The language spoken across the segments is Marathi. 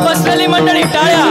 बसलेली मंडळी टाळ्या.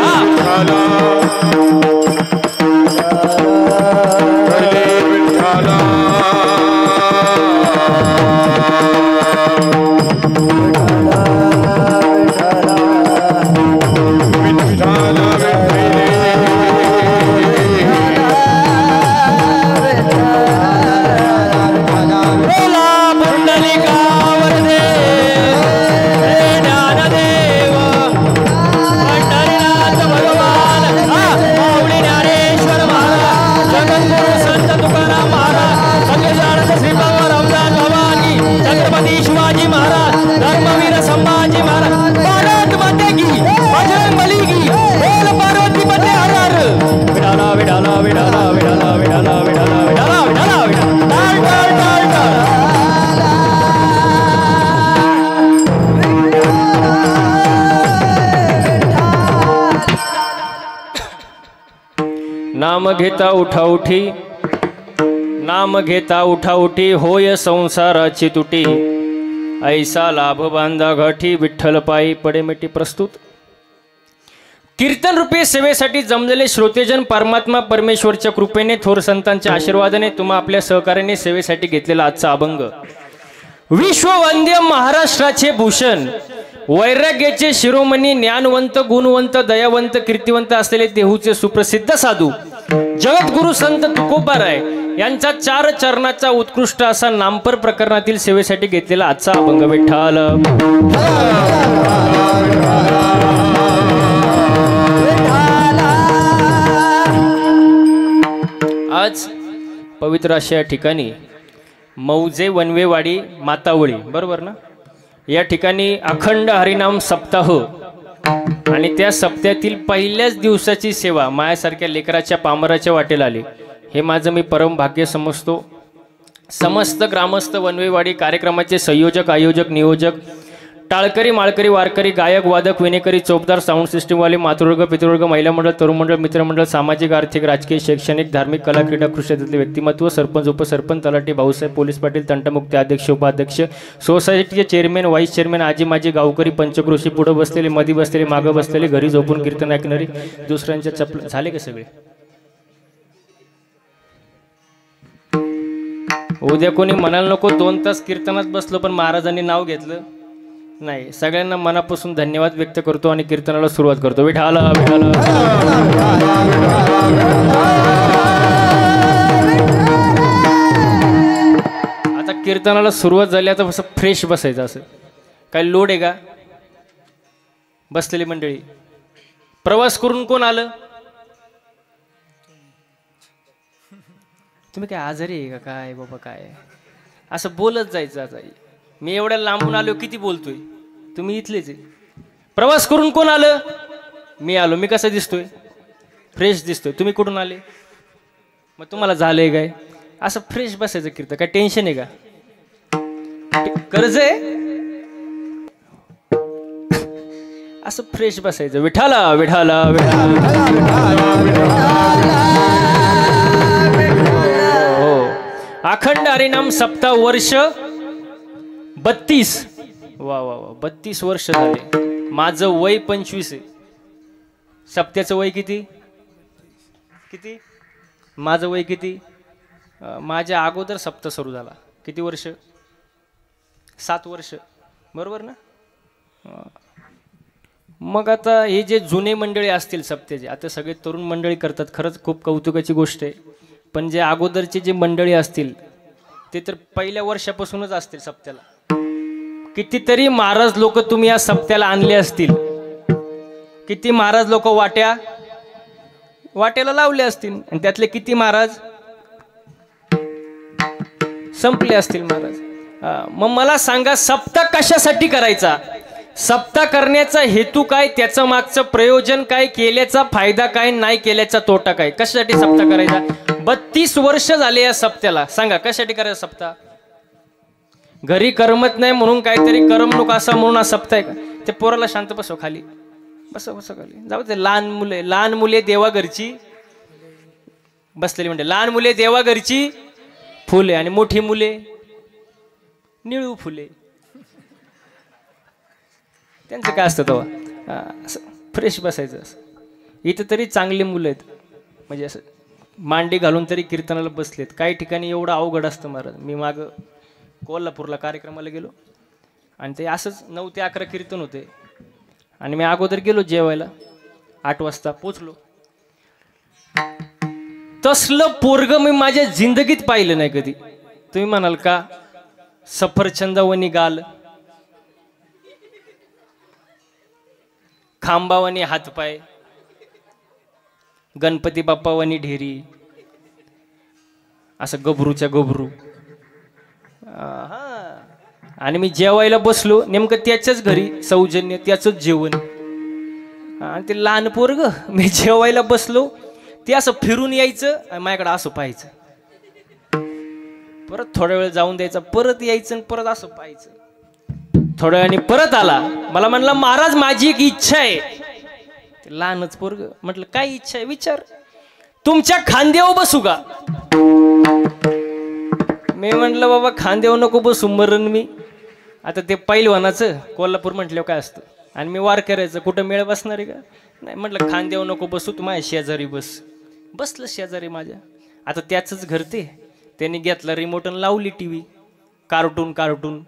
नाम घेता उठाउठी, नाम घेता उठाउठी, होय संसाराची तुटी, ऐसा लाभ बांधा गाठी, विठ्ठल पायी पडे मिठी. प्रस्तुत कीर्तन रूपी सेवेसाठी जमलेले श्रोतेजन परमात्मा परमेश्वरच्या कृपेने थोर संतांच्या आशीर्वादाने तुम्हा आपल्या सहकार्याने सेवेसाठी घेतलेला आजचा अभंग विश्ववंद्य महाराष्ट्राचे भूषण वैराग्याचे शिरोमणी ज्ञानवंत गुणवंत दयावंत कीर्तिवंत असलेले देहूचे सुप्रसिद्ध साधू जगद्गुरु संत तुकोबाराय यांचा 4 चरणाचा उत्कृष्ट असा नामपर प्रकरणातील सेवेसाठी घेतलेला आजचा अभंग विठ्ठल. आज पवित्र अशा ठिकाणी मौजे वनवेवाडी मातावळी बरोबर ना, या ठिकाणी अखंड हरिनाम सप्ताह आणि त्या सप्त्यातील पहिल्याच दिवसाची सेवा मायासारख्या लेकराच्या पामराच्या वाटेला आली. हे माझं मी परम भाग्य समजतो. समस्त ग्रामस्थ वनवेवाडी कार्यक्रमाचे संयोजक आयोजक नियोजक टाळकरी माळकरी वारकरी गायक वादक विनेकरी चौपदार साऊंड सिस्टीमवाले मातृवर्ग पितृवर्ग महिला मंडळ तरुण मंडळ मित्रमंडळ सामाजिक आर्थिक राजकीय शैक्षणिक धार्मिक कला क्रीडा कृषी क्षेत्रातले व्यक्तिमत्व सरपंच उपसरपंच तलाठी भाऊसाहेब पोलीस पाटील तंटमुक्ती अध्यक्ष उपाध्यक्ष सोसायटीचे चेअरमॅन व्हाईस चेअरमॅन आजी माजी गावकरी पंचक्रोशी पुढे बसलेले मधी बसलेले मागे बसलेले घरी झोपून कीर्तन ऐकणारी दुसऱ्यांच्या चपल झाले का सगळे. उद्या कोणी म्हणाल नको 2 तास कीर्तनात बसलो पण महाराजांनी नाव घेतलं नाही. सगळ्यांना मनापासून धन्यवाद व्यक्त करतो आणि कीर्तनाला सुरुवात करतो. विठाला विठाला. आता कीर्तनाला सुरुवात झाली आता असं फ्रेश बसायचं. असं काय लोड आहे का? बसलेली मंडळी प्रवास करून कोण आलं? तुम्ही काय आजारी आहे का काय बाबा? काय असं बोलत जायचं. आता मी एवढ्या लांबून आलो किती बोलतोय, तुम्ही इथलेच आहे. प्रवास करून कोण आलं? मी आलो. मी कसा दिसतोय? फ्रेश दिसतोय. तुम्ही कुठून आले? मग तुम्हाला झालंय काय? असं फ्रेश बसायचं कीर्तन. काय टेन्शन आहे का? कर्ज आहे? असं फ्रेश बसायचं. विठाला विठाला हो. अखंड हरिनाम सप्ताह वर्ष 32. वा वा वा 32 वर्ष झाले. माझं वय 25 आहे. सप्त्याचं वय किती? किती? माझं वय किती? माझ्या अगोदर सप्ताह सुरू झाला. किती वर्ष? 7 वर्ष बरोबर ना. मग आता हे जे जुने मंडळी असतील सप्त्याचे, आता सगळे तरुण मंडळी करतात, खरंच खूप कौतुकाची गोष्ट आहे. पण जे अगोदरचे जे मंडळी असतील ते तर पहिल्या वर्षापासूनच असतील सप्त्याला. कितीतरी महाराज लोक तुम्ही या सप्त्याला आणले असतील. किती महाराज लोक वाट्याला लावले असतील आणि त्यातले किती महाराज संपले असतील महाराज. मग मला सांगा सप्ताह कशासाठी करायचा? सप्ताह करण्याचा हेतू काय? त्याचं मागचं प्रयोजन काय? केल्याचा फायदा काय? नाही केल्याचा तोटा काय? कशासाठी सप्ताह करायचा? 32 वर्ष झाले या सप्त्याला. सांगा कशासाठी करायचा सप्ताह? घरी करमत नाही म्हणून काहीतरी करमणूक असा म्हणून सप्ताह आहे का? ते पोराला शांत बसव खाली, बसव खाली. जाऊ ते लहान मुले देवा घरची. बसलेली म्हणते लहान मुले देवा घरची फुले आणि मोठी मुले निळू फुले. त्यांचं काय असतं तेव्हा असं फ्रेश बसायचं. असं इथं तरी चांगली मुलं आहेत, म्हणजे असं मांडी घालून तरी कीर्तनाला बसलेत. काही ठिकाणी एवढं अवघड असतं महाराज. मी मागं कोल्हापूरला कार्यक्रमाला गेलो आणि ते असंच 9 ते 11 कीर्तन होते आणि मी अगोदर गेलो जेवायला. 8 वाजता पोचलो. तसलं पोरग मी माझ्या जिंदगीत पाहिलं नाही कधी. तुम्ही म्हणाल का सफरचंदावनी गाल, खांबावनी हातपाय, गणपती बाप्पावनी ढेरी, असं गबरूच्या गबरू. हा आणि मी जेवायला बसलो नेमकं त्याच्याच घरी सौजन्य, त्याचंच जेवण. आणि ते लहान पोरग मी जेवायला बसलो ते असं फिरून यायचं आणि माझ्याकडे असं पाहायचं. परत थोड्या वेळ जाऊन द्यायचा, परत यायचं आणि परत असं पाहायचं. थोड्या वेळाने परत आला, मला म्हणला महाराज माझी एक इच्छा आहे. ते लहानच पोरग. म्हटलं काय इच्छा आहे विचार. तुमच्या खांद्यावर बसू का. मी म्हटलं बाबा खांद्यावर नको बसू, मरण मी. आता ते पैलवानाचं कोल्हापूर म्हटल्यावर काय असतं आणि मी वार करायचं, कुठं मेळ बसणार आहे का. नाही म्हटलं खांद्यावर नको बसू, तू माझ्या शेजारी बस. बसलं शेजारी माझ्या. आता त्याचंच घर ते. त्यांनी घेतला रिमोट आणि लावली टीव्ही. कार्टून कार्टून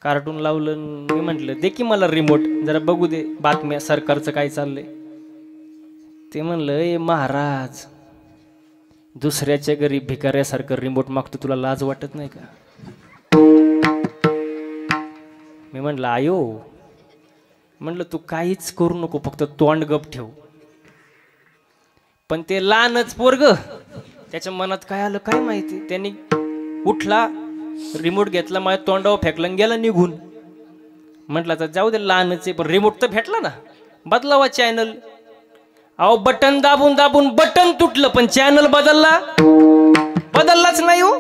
कार्टून लावलं. मी म्हटलं दे की मला रिमोट, जरा बघू दे बातम्या सरकारचं काय चाललंय. ते म्हणलं ए महाराज, दुसऱ्याच्या घरी भिकाऱ्यासारखं रिमोट मागतो, तुला लाज वाटत नाही का. मी म्हटलं आयो, म्हटलं तू काहीच करू नको, फक्त तोंड गप ठेव. पण ते लहानच पोरग, त्याच्या मनात काय आलं काय माहिती. त्यांनी उठला, रिमोट घेतला, माझ्या तोंडावर फेकला गेला निघून. म्हटलं तर जाऊ दे लहानच आहे, पण रिमोट तर भेटला ना, बदलावा चॅनल. अहो बटन दाबून दाबून बटन तुटलं, पण चॅनल बदललाच नाही हो.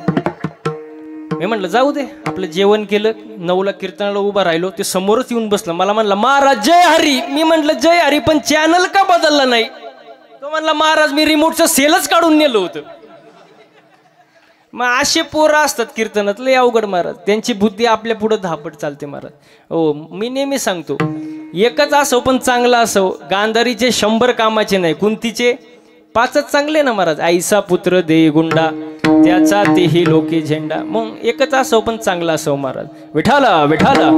मी म्हटलं जाऊ दे, आपलं जेवण केलं. 9ला कीर्तनाला उभा राहिलो, ते समोरच येऊन बसलं. मला म्हणला महाराज जय हरी. मी म्हटलं जय हरी, पण चॅनल का बदलला नाही. तो म्हणला महाराज मी रिमोटचं सेलच काढून नेलं होतं. मग असे पोरं असतात कीर्तनात, लय अवघड महाराज. त्यांची बुद्धी आपल्या पुढे धापट चालते महाराज. हो मी नेहमी सांगतो, एकच असो पण चांगला असो. गांधारीचे 100 कामाचे नाही, कुंतीचे 5च चांगले ना महाराज. आईसा पुत्र दे गुंडा, त्याचा तेही लोके झेंडा. मग एकच असो पण चांगला असो महाराज. विठाला विठाला.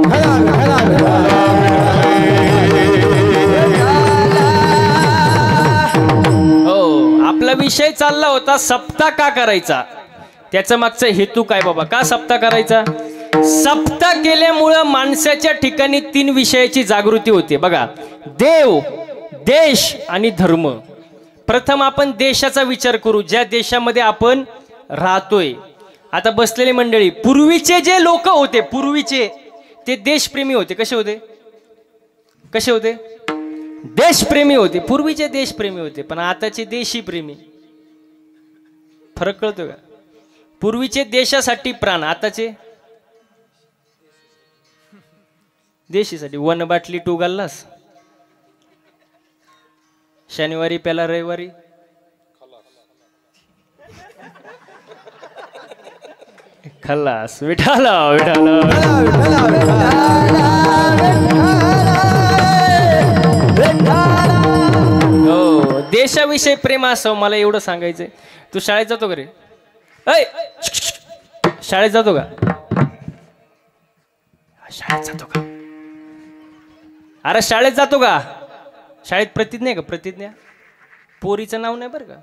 हो आपला विषय चालला होता सप्ताह का करायचा. त्याचा मागचा हेतू काय बाबा, का सप्ताह करायचा. सप्ताह केल्यामुळं माणसाच्या ठिकाणी 3 विषयाची जागृती होते बघा. देव, देश आणि धर्म. प्रथम आपण देशाचा विचार करू, ज्या देशामध्ये आपण राहतोय. आता बसलेली मंडळी, पूर्वीचे जे लोक होते, पूर्वीचे ते देशप्रेमी होते. कसे होते, कसे होते. देशप्रेमी होते. पूर्वीचे देशप्रेमी होते, पण आताचे देशी प्रेमी. फरक कळतो का. पूर्वीचे देशासाठी प्राण, आताचे देशीसाठी. 1 बाटली 2 गल्लास. शनिवारी पेला, रविवारी खल्लास. विठाला विठाला. हो देशाविषयी प्रेम असं मला एवढं सांगायचंय. तू शाळेत जातो का रे. शाळेत जातो का. शाळेत जातो का. अरे शाळेत जातो का. शाळेत प्रतिज्ञा आहे का. प्रतिज्ञा पोरीचं नाव नाही बरं का.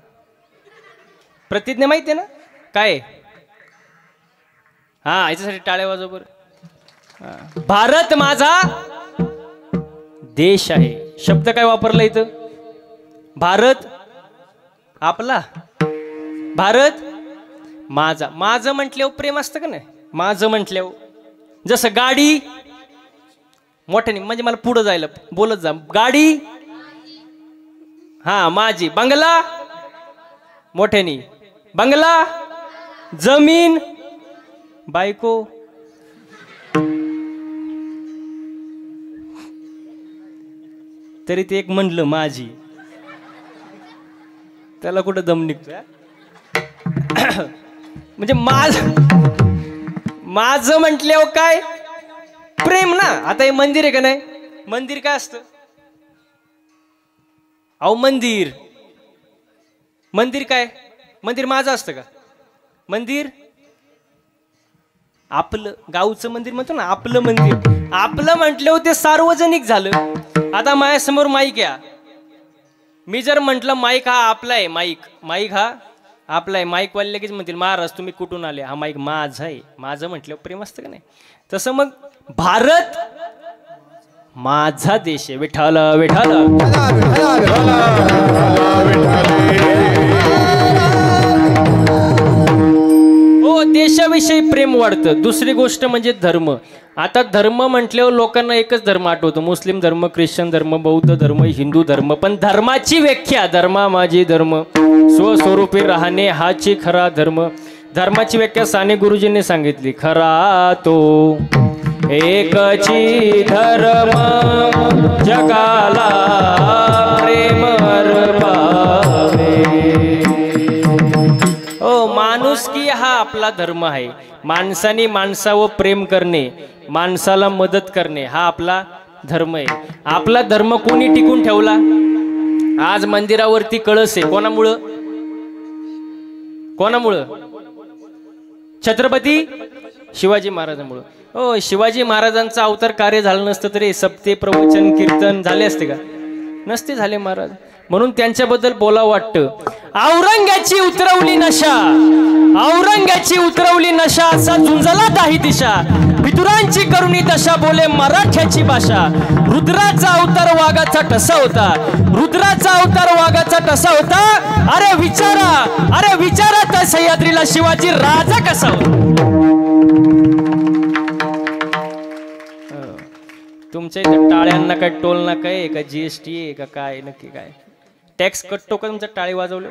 प्रतिज्ञा माहिती आहे ना काय. हा याच्यासाठी टाळ्या वाजव बरं. भारत माझा देश आहे. शब्द काय वापरला इथं. भारत आपला, भारत माझा. माझं म्हटल्यावर प्रेम असतं का नाही. माझं म्हटल्यावर जसं गाडी मोठ्याने, म्हणजे मला पुढं जायला बोलत जा. गाडी हा माझी. बंगला मोठ्याने, बंगला. जमीन बायको. तरी ते एक म्हणलं माझी, त्याला कुठं दम निघतोय. म्हणजे माझं म्हटल्यावर काय प्रेम ना. आता हे मंदिर आहे का नाही, मंदिर काय असतं अहो, मंदिर काय, मंदिर माझं असतं का? मंदिर आपलं गावचं मंदिर म्हणतो ना, आपलं मंदिर. आपलं म्हटल्यावर ते सार्वजनिक झालं. आता माझ्यासमोर माईक या, मी जर म्हटलं माईक हा आपला आहे, माईक हा आपला आहे, माईक वाले लगेच म्हणतील महाराज तुम्ही कुठून आले, हा माईक माझा आहे. माझं म्हटल्यावर प्रेम असतं का नाही? तसं मग भारत माझा देश आहे. विठ्ठल विठ्ठल हो, देशाविषयी प्रेम वाढतं. दुसरी गोष्ट म्हणजे धर्म. आता धर्म म्हटल्यावर लोकांना एकच धर्म आठवतो, मुस्लिम धर्म, ख्रिश्चन धर्म, बौद्ध धर्म, हिंदू धर्म. पण धर्माची व्याख्या, धर्मा माझी धर्म, स्वस्वरूपी राहणे हाची खरा धर्म. धर्माची व्याख्या साने गुरुजींनी सांगितली, खरा तो एकची धर्म जगाला प्रेम अर्पावे. हो, माणुसकी हा आपला धर्म आहे. माणसाने माणसावर प्रेम करणे, माणसाला मदत करणे हा आपला धर्म आहे. आपला धर्म कोणी टिकून ठेवला? आज मंदिरावरती कळस आहे, कोणामुळं? छत्रपती शिवाजी महाराजांमुळं. हो, शिवाजी महाराजांचं अवतार कार्य झालं नसतं तरी सप्ते प्रवचन कीर्तन झाले असते का? नसते झाले महाराज. म्हणून त्यांच्याबद्दल बोलावं वाटतं. औरंग्याची उतरवली नशा, असा झुंजला दाही दिशा, पितुरांची करुणी दशा, बोले मराठ्याची भाषा. रुद्राचा अवतार वाघाचा टसा होता. अरे विचारा त्या सह्याद्रीला शिवाजी राजा कसा होता. तुमच्या इथे टाळ्यांना काय टोल नाका आहे का, GST आहे का, काय नक्की काय टॅक्स कटतो का तुमच्या टाळी वाजवलं?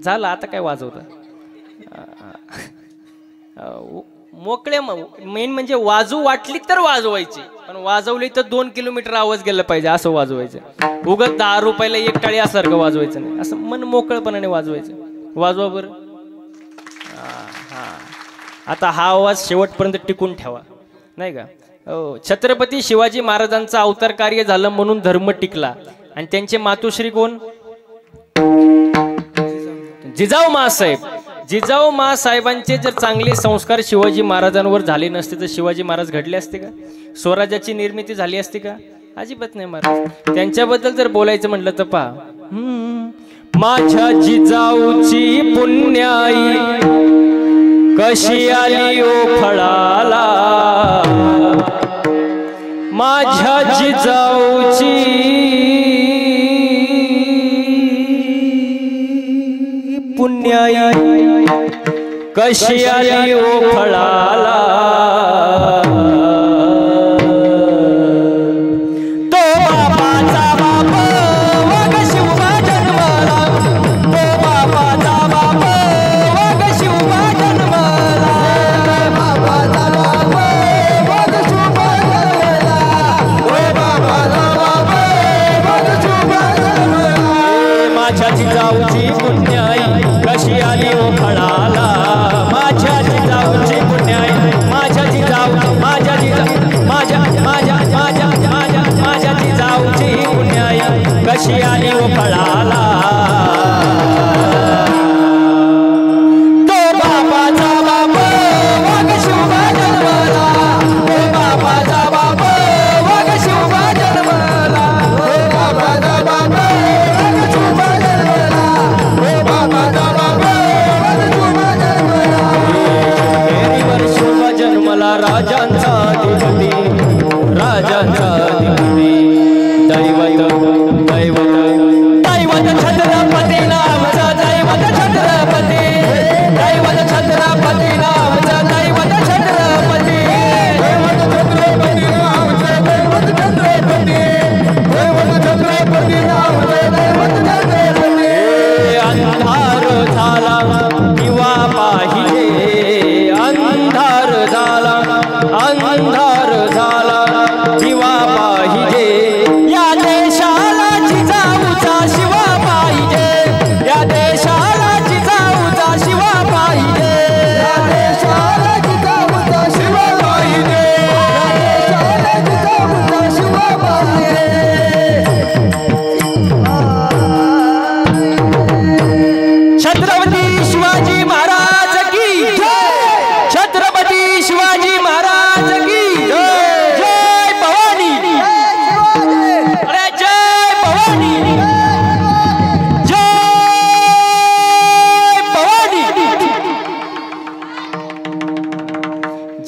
झालं आता काय वाजवतं? मोकळे मेन म्हणजे वाजू वाटली तर वाजवायची, पण वाजवली तर 2 किलोमीटर आवाज गेला पाहिजे असं वाजवायचं. उगाच 10 रुपयाला एक टाळी असल्यासारखं वाजवायचं नाही, असं मन मोकळपणाने वाजवायचं. वाजवा बरं. आता हा आवाज शेवटपर्यंत टिकून ठेवा, नाही का? हो, छत्रपती शिवाजी महाराजांचं अवतार कार्य झालं म्हणून धर्म टिकला. आणि त्यांचे मातोश्री कोण? जिजाऊ माँसाहेबांचे जर चांगले संस्कार शिवाजी महाराजांवर झाले नसते तर शिवाजी महाराज घडले असते का? स्वराज्याची निर्मिती झाली असते का? अजिबात नाही महाराज. त्यांच्याबद्दल जर बोलायचं म्हटलं तर पहा, माझ्या जिजाऊची पुण्याई कशी आली ओ फळाला, माझ्या जिजाऊची पुण्याई कशी आली ओ फळाला. तो बापाचा बाप वाघ शिवबा जन्मला, तो बापाचा बाप वाघ शिवबा जन्मला, बापाचा बाप वाघ शिवबा जन्मला, ओ बापाचा बाप वाघ शिवबा जन्मला. माझ्या जिजाऊची पुण्याई कशी आली ओ फळाला, माझ्या जिजाऊची पुण्याई, माझ्या जिजाऊ माझ्या जिजाऊची पुण्याई कशी आली ओ फळाला. तो बापाचा बाप वाघ शिवबा जन्मला, तो बापाचा बाप वाघ शिवबा जन्मला, तो बापाचा बाप वाघ शिवबा जन्मला, तो बापाचा बाप वाघ शिवबा जन्मला. फेरीवर शिवबा जन्मला राजांचा अधिपती, दैवत दैवत दैवत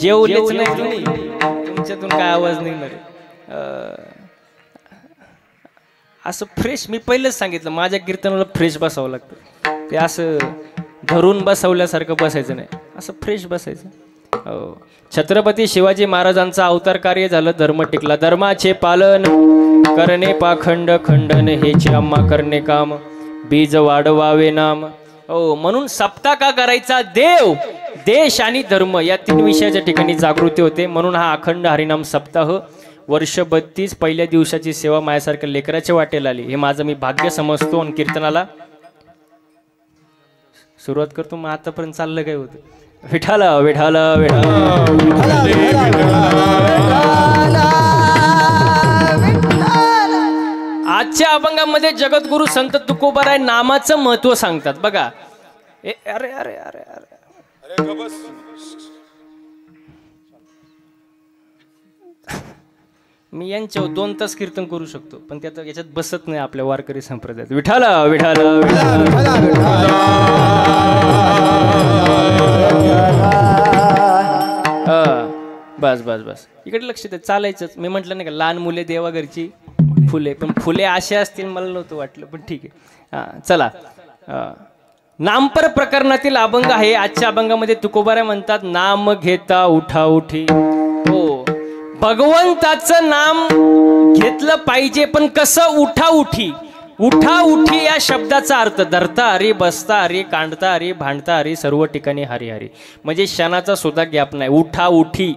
जेवलेच नाही तुम्ही, तुमच्यातून काय आवाज निघणार? असं फ्रेश, मी पहिलेच सांगितलं माझ्या कीर्तनाला फ्रेश बसावं लागतं. ते असं धरून बसवल्यासारखं बसायचं नाही, असं फ्रेश बसायचं. हो, छत्रपती शिवाजी महाराजांचा अवतार कार्य झालं, धर्म टिकला. धर्माचे पालन करणे पाखंड खंडन, हेचे आम्हा करणे काम, बीज वाढवावे नाम. हो, म्हणून सप्ताह का करायचा? देव, देश आणि धर्म या 3 विषयाच्या ठिकाणी जागृती होते. म्हणून हा अखंड हरिनाम सप्ताह वर्ष 32 पहिल्या दिवसाची सेवा माझ्यासारख्या लेकराच्या वाटेला आली, हे माझं मी भाग्य समजतो. आणि कीर्तनाला सुरुवात करतो. मग आतापर्यंत चाललं काय होतं? विठाला विठाला विठाला. आजच्या अभंगामध्ये जगद्गुरु संत तुकोबाराय नामाचं महत्व सांगतात बघा. अरे अरे अरे अरे मी यांच्यावर 2 तास कीर्तन करू शकतो, पण याच्यात बसत नाही आपल्या वारकरी संप्रदायात. विठाला विठाला बस बस बस, इकडे लक्ष दे. चालायचंच. मी म्हटलं नाही का लहान मुले देवा घरची फुले, पण फुले असे असतील मला नव्हतं वाटलं, पण ठीक आहे. हां चला. नामपर प्रकरणातील अभंग आहे. आजच्या अभंगामध्ये तुकोबाराय म्हणतात, नाम घेता उठा उठी. हो, भगवंताचं नाम घेतलं पाहिजे, पण कसं? उठा उठी. उठा उठी या शब्दाचा अर्थ धरता हरी, बसता हरी, कांडता हरी, भांडता हरी, सर्व ठिकाणी हरी हरी. म्हणजे क्षणाचा सुद्धा गॅप नाही. उठा उठी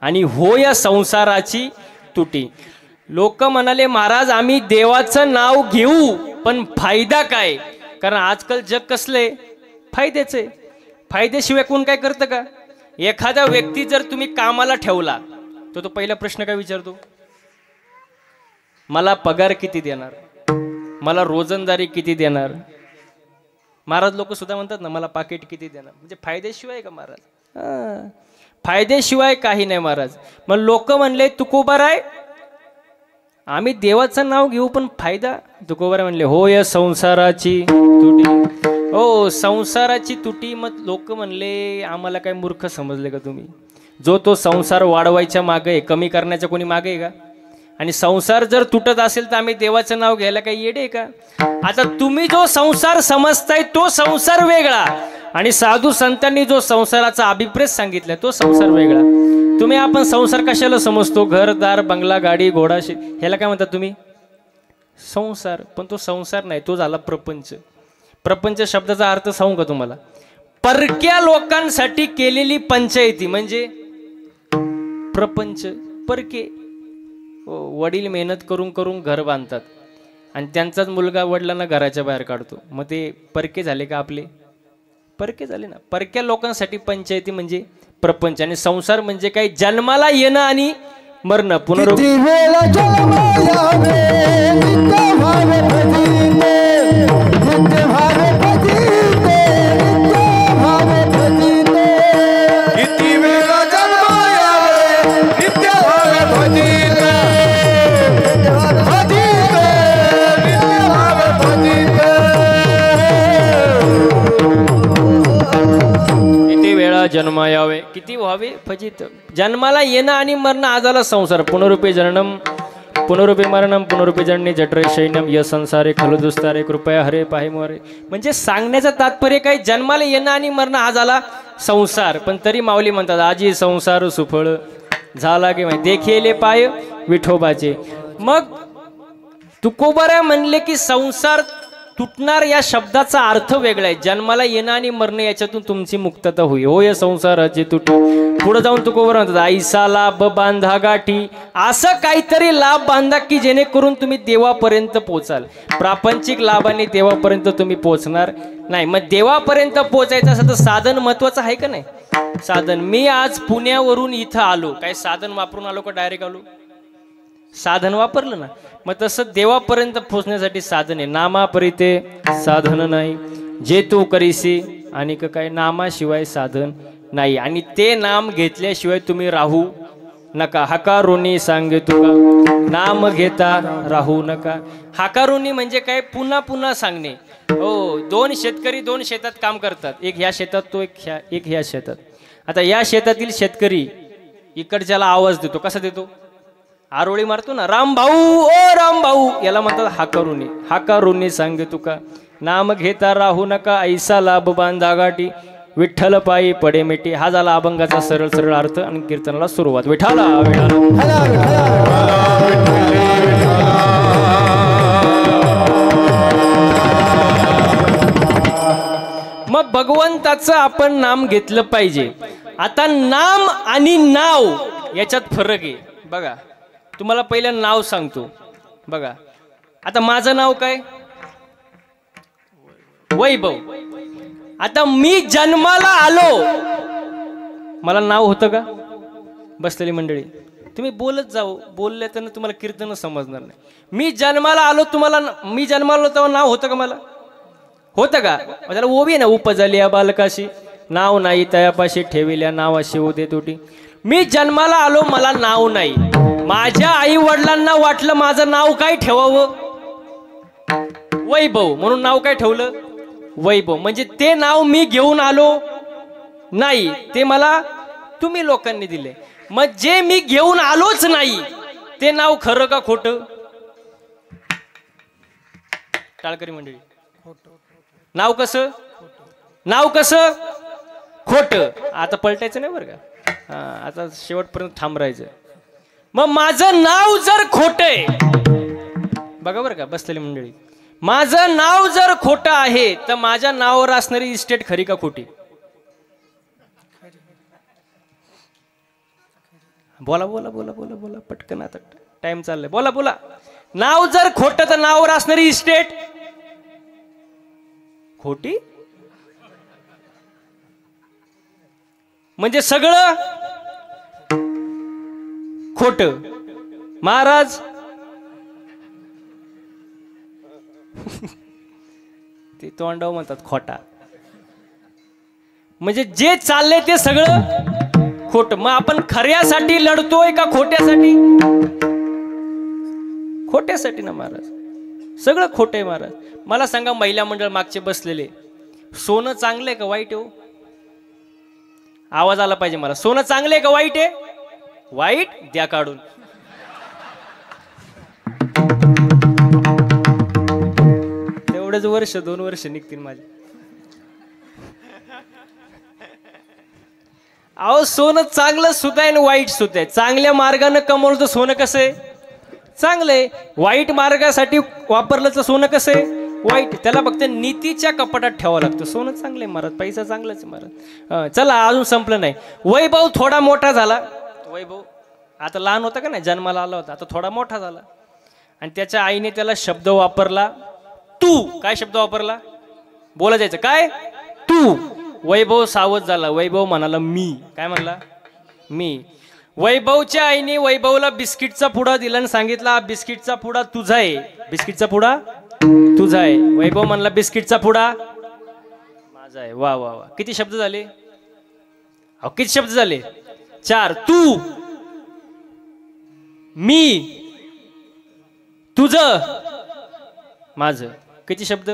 आणि होय संसाराची तुटी. लोक म्हणाले, महाराज आम्ही देवाचं नाव घेऊ पण फायदा काय? कारण आजकाल जग कसले फायद्याचे, फायद्याशिवाय कोण काय करतं का? एखादा व्यक्ती जर तुम्ही कामाला ठेवला तर तो पहिला प्रश्न काय विचारतो? मला पगार किती देणार, मला रोजंदारी किती देणार. महाराज लोक सुद्धा म्हणतात ना, मला पाकिट किती देणार. म्हणजे फायद्याशिवाय का महाराज? फायद्याशिवाय काही नाही महाराज. मग लोक म्हणले, तुकोबाराय आम्ही देवाचं नाव घेऊ पण फायदा? तुकोबाराय म्हणले, होय संसाराची तुटी. हो, संसाराची तुटी. मग लोक म्हणले, आम्हाला काय मूर्ख समजले का तुम्ही? जो तो संसार वाढवायच्या मागे आहे, कमी करण्याच्या कोणी मागे आहे का? आणि संसार जर तुटत असेल तर आम्ही देवाचं नाव घ्यायला काही येडे का? आता तुम्ही जो संसार समजताय तो संसार वेगळा, आणि साधू संतांनी जो संसाराचा अभिप्रेत सांगितलाय तो संसार वेगळा. तुम्ही आपण संसार कशाला समजतो? घरदार, बंगला, गाडी, घोडा, ह्याला काय म्हणतात तुम्ही? संसार. पण तो संसार नाही, तो झाला प्रपंच. प्रपंच शब्दाचा अर्थ सांगू का तुम्हाला? परक्या लोकांसाठी केलेली पंचायती म्हणजे प्रपंच. परके वडील मेहनत करून करून घर बांधतात आणि त्यांचाच मुलगा वडिलांना घराच्या बाहेर काढतो, मग ते परके झाले का? आपले परके झाले ना. परक्या लोकांसाठी पंचायती म्हणजे प्रपंच. आणि संसार म्हणजे काय? जन्माला येणं आणि मरणं. जन्म यावे, किती व्हावे फजित. जन्माला येणं आणि मरण आजाला संसार. पुनरुपे जननम पुनरुपे मरणम पुनरुपे जननी जठरे शैनम य संसारे खलु दुस्तारे कृपया हरे पाहे मोरे. म्हणजे सांगण्याचं तात्पर्य काय? जन्माला येणं आणि मरण हा झाला संसार. पण तरी माऊली म्हणतात, आजी संसार सुफळ झाला की देखिले पाय विठोबाचे. मग तुकोबाराय म्हणले की संसार तुटणार या शब्दाचा अर्थ वेगळा आहे. जन्माला येणं आणि मरण याच्यातून तुमची मुक्तता होईल. होय संसाराची तुटी. पुढे जाऊन तुकोबाराय म्हणतात, आईसा लाभ बांधा गाठी. असं काहीतरी लाभ बांधा की जेणेकरून तुम्ही देवापर्यंत पोहोचाल. प्रापंचिक लाभाने देवापर्यंत तुम्ही पोहोचणार नाही. मग देवापर्यंत पोहोचायचं असेल तर साधन महत्वाचं आहे का नाही? साधन. मी आज पुण्यावरून इथं आलो, काय साधन वापरून आलो का डायरेक्ट आलो? साधन वापरलं ना. मग तसं देवापर्यंत पोहोचण्यासाठी साधन आहे. नामापरिते साधन नाही, जे तू करीसी आणि काय नामाशिवाय साधन नाही. आणि ते नाम घेतल्याशिवाय तुम्ही राहू नका. हकारुनी सांगे तुका, नाम घेता राहू नका. हकारुनी म्हणजे काय? पुन्हा पुन्हा सांगणे. हो, 2 शेतकरी 2 शेतात काम करतात, एक ह्या शेतात तो एक ह्या शेतात. आता या शेतातील शेतकरी इकडच्याला आवाज देतो, कसा देतो? आरोळी मारतो ना, राम भाऊ ओ राम भाऊ, याला म्हणतात हाकारुनी. हाकारुनी सांगे तुका, नाम घेता राहू नका, ऐसा लाभ बांधा गाठी, विठ्ठल पायी पडे मिठी. हा झाला अभंगाचा सरळ सरळ अर्थ आणि कीर्तनाला सुरुवात. विठाला मग भगवंताचं आपण नाम घेतलं पाहिजे. आता नाम आणि नाव याच्यात फरक आहे बघा. तुम्हाला पहिलं नाव सांगतो बघा. आता माझं नाव काय? वैभव. आता मी जन्माला आलो, मला नाव होतं का? बसलेली मंडळी तुम्ही बोलत जाऊ, बोलले तर तुम्हाला कीर्तन समजणार नाही. मी जन्माला आलो, तुम्हाला मी जन्माला आलो तेव्हा नाव होतं का? मला होतं का? त्याला ओवी ना, उपजली या बालकाशी नाव नाही तयापाशी ठेविल्या नावाशी उदे तोटी. मी जन्माला आलो, मला नाव नाही. माझ्या आई वडिलांना वाटलं माझं नाव काय ठेवावं? वैभव, म्हणून नाव काय ठेवलं? वैभव. म्हणजे ते नाव मी घेऊन आलो नाही, ते मला तुम्ही लोकांनी दिले. मग जे मी घेऊन आलोच नाही ते नाव खरं का खोटं? टाळकरी मंडळी, नाव कसं? नाव कसं? खोटं. आता पलटायचं नाही बरं का, आता शेवटपर्यंत ठाम राहायचं. मग माझं नाव जर खोटं आहे बघा बरं का बसलेली मंडळी, माझं नाव जर खोटं आहे तर माझ्या नावावर असणारी इस्टेट खरी का खोटी? बोला बोला बोला बोला बोला पटकन, आता टाइम चाललाय. बोला बोला. नाव जर खोटं तर नावावर असणारी इस्टेट खोटी. म्हणजे सगळं खोट. महाराज ते तोंडाव म्हणतात खोटा. म्हणजे जे चाललंय ते सगळं खोट. मग आपण खऱ्यासाठी लढतोय का खोट्यासाठी? खोट्यासाठी ना महाराज, सगळं खोट आहे महाराज. मला सांगा, महिला मंडळ मागचे बसलेले, सोनं चांगलं आहे का वाईट आहे? आवाज आला पाहिजे मला. सोनं चांगलं आहे का वाईट आहे? वाईट द्या काढून. तेवढंच वर्ष 2 वर्ष निघतील माझे. अहो सोनं चांगलं सुद्धा आहे आणि वाईट सुद्धा आहे. चांगल्या मार्गाने कमवलं तर सोनं कसं आहे? चांगलं आहे. वाईट मार्गासाठी वापरलं तर सोनं कसं आहे? वाईट. त्याला फक्त नीतीच्या कपाटात ठेवावं लागतं. सोनं चांगलं आहे महाराज, पैसा चांगलाच आहे महाराज. चला, अजून संपलं नाही. वैभव थोडा मोठा झाला. वैभव आता लहान होता का नाही, जन्माला आला होता, आता थोडा मोठा झाला. आणि त्याच्या आईने त्याला शब्द वापरला तू. काय शब्द वापरला? बोला जायचं काय? तू. वैभव सावध झाला. वैभव म्हणाला मी. काय म्हणला? मी. वैभवच्या आईने वैभवला बिस्किटचा पुडा दिला आणि सांगितला, बिस्किटचा पुडा तुझा आहे. बिस्किटचा पुडा तुझा आहे. वैभव म्हणला, बिस्किटचा पुडा माझा आहे. वा वा वा. किती शब्द झाले? अहो किती शब्द झाले? 4. तू, मी, तुझं, माझं. किती शब्द?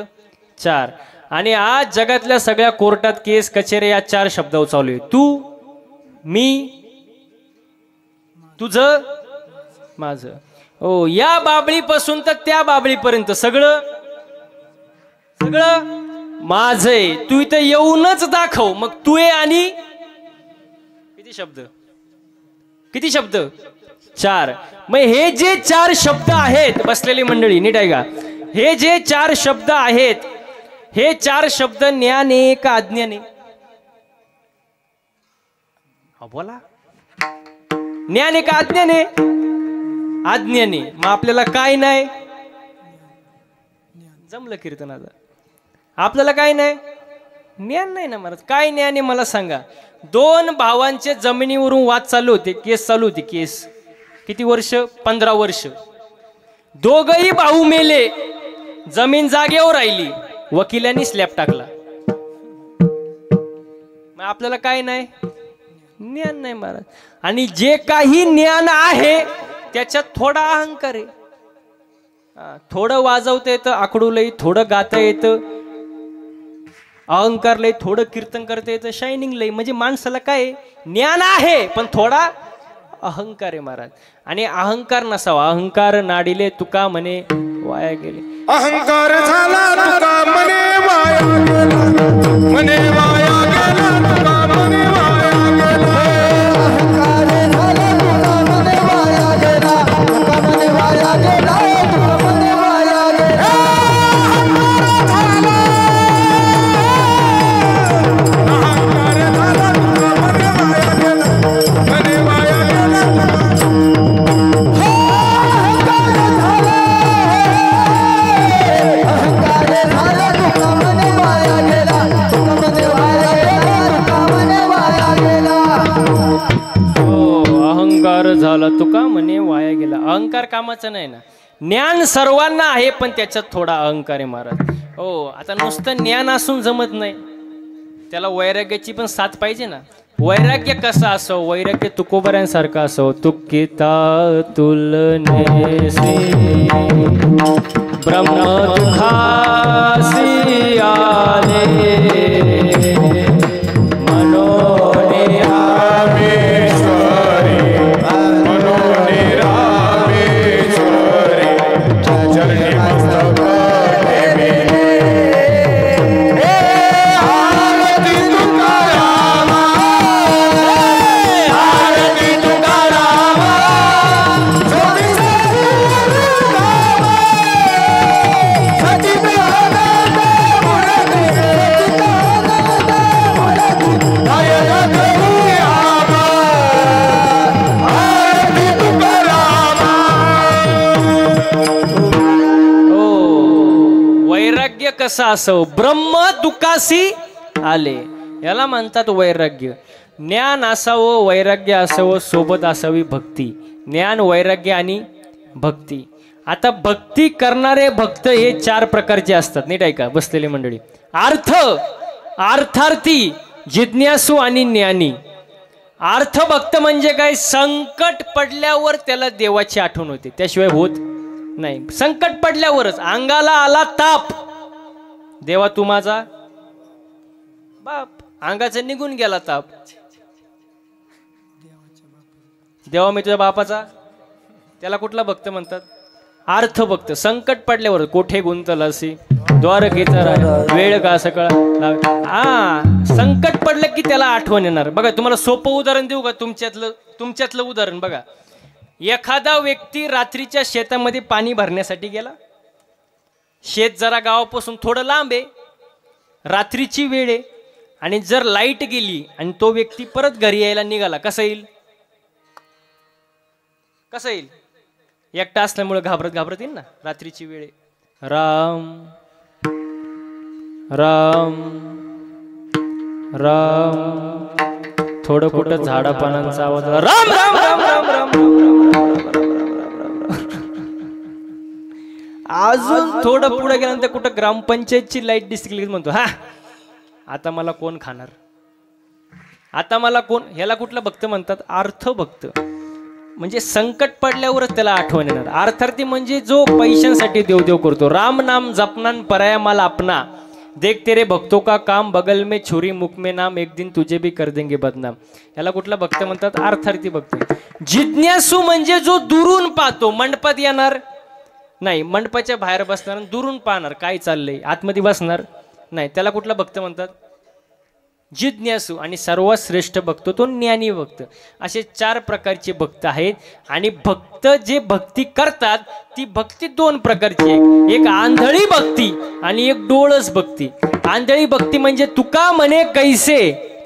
4. आणि आज जगातल्या सगळ्या कोर्टात केस कचेऱ्या या 4 शब्दावर चालू आहे. तू, मी, तुझं, माझं. ओ, या बाबळीपासून तर त्या बाबळीपर्यंत सगळं सगळं माझं आहे. तू इथं येऊनच दाखव. मग तू आहे आणि किती शब्द? किती शब्द? 4. मग हे जे 4 शब्द आहेत, बसलेली मंडळी नीट ऐका, हे जे 4 शब्द आहेत, हे 4 शब्द ज्ञाने का अज्ञाने? बोला. ज्ञाने का अज्ञाने? अज्ञाने. मग आपल्याला काय नाही? जमलं कीर्तनाचं. आपल्याला काय नाही? ज्ञान नाही ना महाराज. काय ज्ञान आहे मला सांगा. 2 भावांचे जमिनीवरून वाद चालू होते, केस चालू होती. केस किती वर्ष? 15 वर्ष. दोघही भाऊ मेले, जमीन जागेवर राहिली, वकिलांनी स्लॅब टाकला. मग आपल्याला काय नाही? ज्ञान नाही महाराज. आणि जे काही ज्ञान आहे त्याच्यात थोडा अहंकार आहे. थोडं वाजवता येतं आकडूलही, थोडं गाता येतं. अहंकार लय, थोडं कीर्तन करता येतं, शायनिंग लय, म्हणजे माणसाला काय ज्ञान आहे पण थोडा अहंकार आहे महाराज. आणि अहंकार नसावा, अहंकार नाडिले तुका म्हणे वाया गेले. अहंकार झाला तुका म्हणे वाया गेला, म्हणे वाया गेला तुका म्हणे वाया गेला. अहंकार झाला तुका म्हणे वाया गेला, तुका म्हणे वाया गेला, तुका म्हणे वाया गेला. अहंकार झाला तुका म्हणे वाया गेला, म्हणे वाया गेला तुका. अहंकार झाला तुका म्हणे वाया गेला. अहंकार कामाचं नाही ना. ज्ञान सर्वांना आहे पण त्याच्यात थोडा अहंकार आहे महाराज. हो, आता नुसतं ज्ञान असून जमत नाही, त्याला वैराग्याची पण साथ पाहिजे ना. वैराग्य कसं असो, वैराग्य तुकोबऱ्यांसारखं असो. तुकिता तुलनेसी ब्रह्म दुखासी आले कसा असो. ब्रह्म दुखासी आले, याला म्हणतात वैराग्य. ज्ञान असावं, वैराग्य असावं, सोबत असावी भक्ती. ज्ञान, वैराग्य आणि भक्ती. आता भक्ती करणारे भक्त हे 4 प्रकारचे असतात, नीट ऐका बसलेली मंडळी. अर्थार्थी, जिज्ञासू आणि ज्ञानी. अर्थभक्त म्हणजे काय, संकट पडल्यावर त्याला देवाची आठवण होते, त्याशिवाय होत नाही. संकट पडल्यावरच, अंगाला आला ताप, देवा तू माझा बाप, अंगाचा निघून गेला ताप, देवा मी तुझ्या बापाचा, त्याला कुठला भक्त म्हणतात, अर्थभक्त. संकट पडल्यावर, कोठे गुंतलासी द्वारकेचा राजा, वेळ का सकाळ. संकट पडलं की त्याला आठवण येणार. बघा तुम्हाला सोपं उदाहरण देऊ का, तुमच्यातलं उदाहरण बघा. एखादा व्यक्ती रात्रीच्या शेतामध्ये पाणी भरण्यासाठी गेला. शेत जरा गावापासून थोडं लांब आहे, रात्रीची वेळ आहे, आणि जर लाईट गेली आणि तो व्यक्ती परत घरी यायला निघाला, कसं येईल? कसं येईल? एकटा असल्यामुळे घाबरत घाबरत येईल ना, रात्रीची वेळ आहे. राम राम राम, थोडं कुठं झाडापानांचा आवाज, राम राम राम राम राम. अजून थोडं पुढे गेल्यानंतर कुठं ग्रामपंचायतची लाईट दिसली म्हणतो, हा आता मला कोण खाणार, आता मला कोण. ह्याला कुठला भक्त म्हणतात? अर्थभक्त. म्हणजे संकट पडल्यावरच त्याला आठवण येणार. अर्थार्थी म्हणजे जो पैशांसाठी देवदेव करतो. राम नाम जपनान पराया माल अपना, देख तेरे भक्तों का काम, बगल में छुरी मुख में नाम, एक दिन तुझे भी कर देंगे बदनाम. याला कुठला भक्त म्हणतात? अर्थार्थी भक्त. जिज्ञासू म्हणजे जो दुरून पाहतो. मंडपात येणार नाही, मंडपाच्या बाहेर बसणार, दुरून पाहणार काय चाललंय, आतमध्ये बसणार नाही, त्याला कुठला भक्त म्हणतात? जिज्ञासू. आणि सर्वात श्रेष्ठ भक्त तो ज्ञानी भक्त. असे 4 प्रकारचे भक्त आहेत. आणि भक्त जे भक्ती करतात ती भक्ती 2 प्रकारची आहे. एक आंधळी भक्ती आणि एक डोळस भक्ती. आंधळी भक्ती म्हणजे तुका म्हणे कैसे,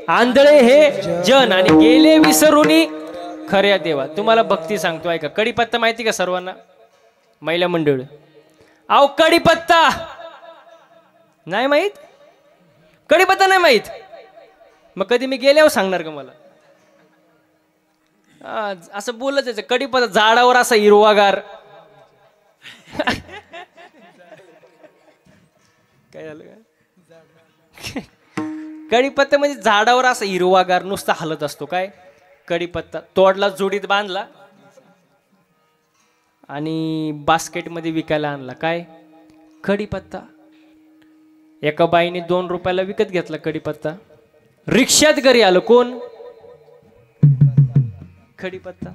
आंधळे हे जन आणि गेले विसरूनी खऱ्या देवा. तुम्हाला भक्ती सांगतो ऐका. कडीपत्ता माहिती का सर्वांना? महिला मंडळ, अहो कडीपत्ता नाही माहित? कडीपत्ता नाही माहित? मग कधी मी गेल्यावर सांगणार का मला? असं बोलत जायचं. कडीपत्ता झाडावर असा हिरवागार. काय झालं? कडीपत्ता म्हणजे झाडावर असा हिरवागार नुसता हलत असतो. काय कडीपत्ता? तोडला, जोडीत बांधला आणि बास्केटमध्ये विकायला आणला. काय? कडीपत्ता. एका बाईने 2 रुपयाला विकत घेतला कढीपत्ता. रिक्षात घरी आलं कोण? कढीपत्ता.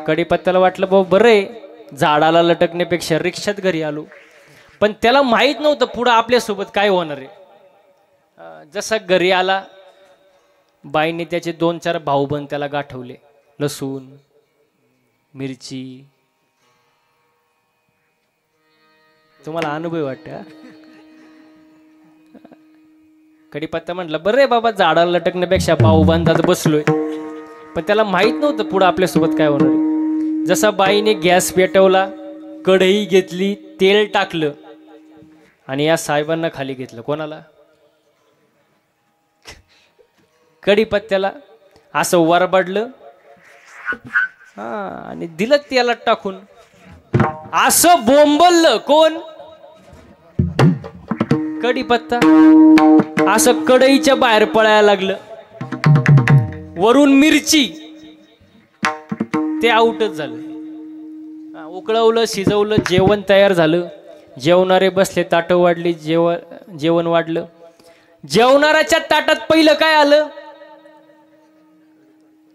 कढीपत्त्याला वाटलं भाऊ बरं आहे झाडाला लटकण्यापेक्षा रिक्षात घरी आलो. पण त्याला माहित नव्हतं पुढं आपल्यासोबत काय होणार आहे. जसा घरी आला बाईने त्याचे 2-4 भाऊबंद त्याला गाठवले. लसूण, मिरची. तुम्हाला अनुभव वाटतं? कढीपत्ता म्हटलं बरं आहे बाबा झाडाला लटकण्यापेक्षा भाऊबंदात बसलोय. पण त्याला माहित नव्हतं पुढं आपल्यासोबत काय होणार आहे. जसा बाईने गॅस पेटवला, कढई घेतली, तेल टाकलं आणि या साहेबांना खाली घेतलं. कोणाला? कढीपत्त्याला. असं वरबडलं आणि दिलं तेलात टाकून. असं बोंबललं कोण? कढीपत्ता. असं कढईच्या बाहेर पळायला लागलं. वरून मिरची. ते आउटच झालं. उकळवलं, शिजवलं, जेवण तयार झालं. जेवणारे बसले, ताटं वाढली, जेवण वाढलं. जेवणाऱ्याच्या ताटात पहिलं काय आलं?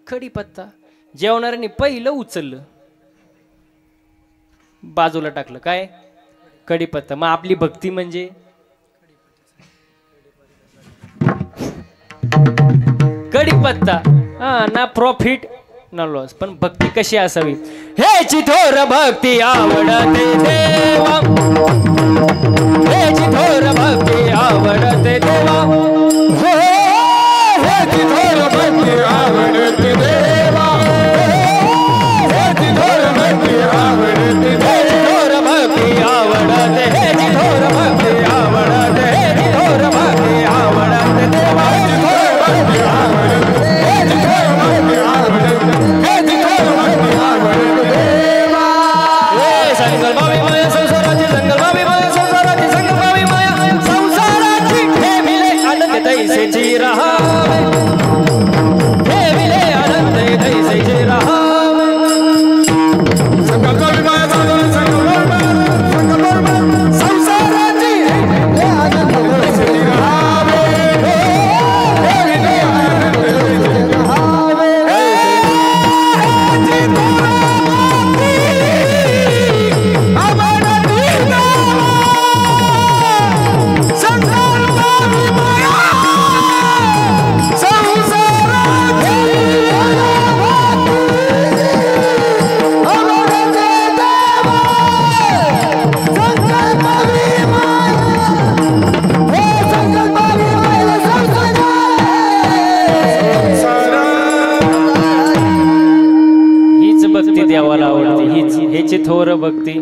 कढीपत्ता. जेवणाऱ्याने पहिलं उचललं, बाजूला टाकलं. काय? कढीपत्ता. मग आपली भक्ती म्हणजे कढीपत्ता. ना प्रॉफिट ना लॉस. पण भक्ती कशी असावी? हेची थोर भक्ती आवडते देवा, हेची थोर भक्ती आवडते देवा, हेची थोर भक्ती आवडते देवा, हेची थोर भक्ती आवडते देवा, हेची थोर भक्ती आवडते, हेची थोर भक्ती आवडते, हेची थोर भक्ती आवडते देवा, हेची थोर भक्ती आवडते, हेची थोर भक्ती आवडते, हेची थोर भक्ती आवडते देवा. हे संकल्पावी माया संसाराची, संकल्पावी माया संसाराची, संकल्पावी माया संसाराची. ठेविले आनंद तैसेची रहावे, ठेविले आनंद तैसेची रहावे. संकल्पावी माया संसाराची हे आनंद तैसेची रहावे, ठेविले आनंद तैसेची रहावे. हेची भक्ती देवाला आवडते. हीच थोर भक्ती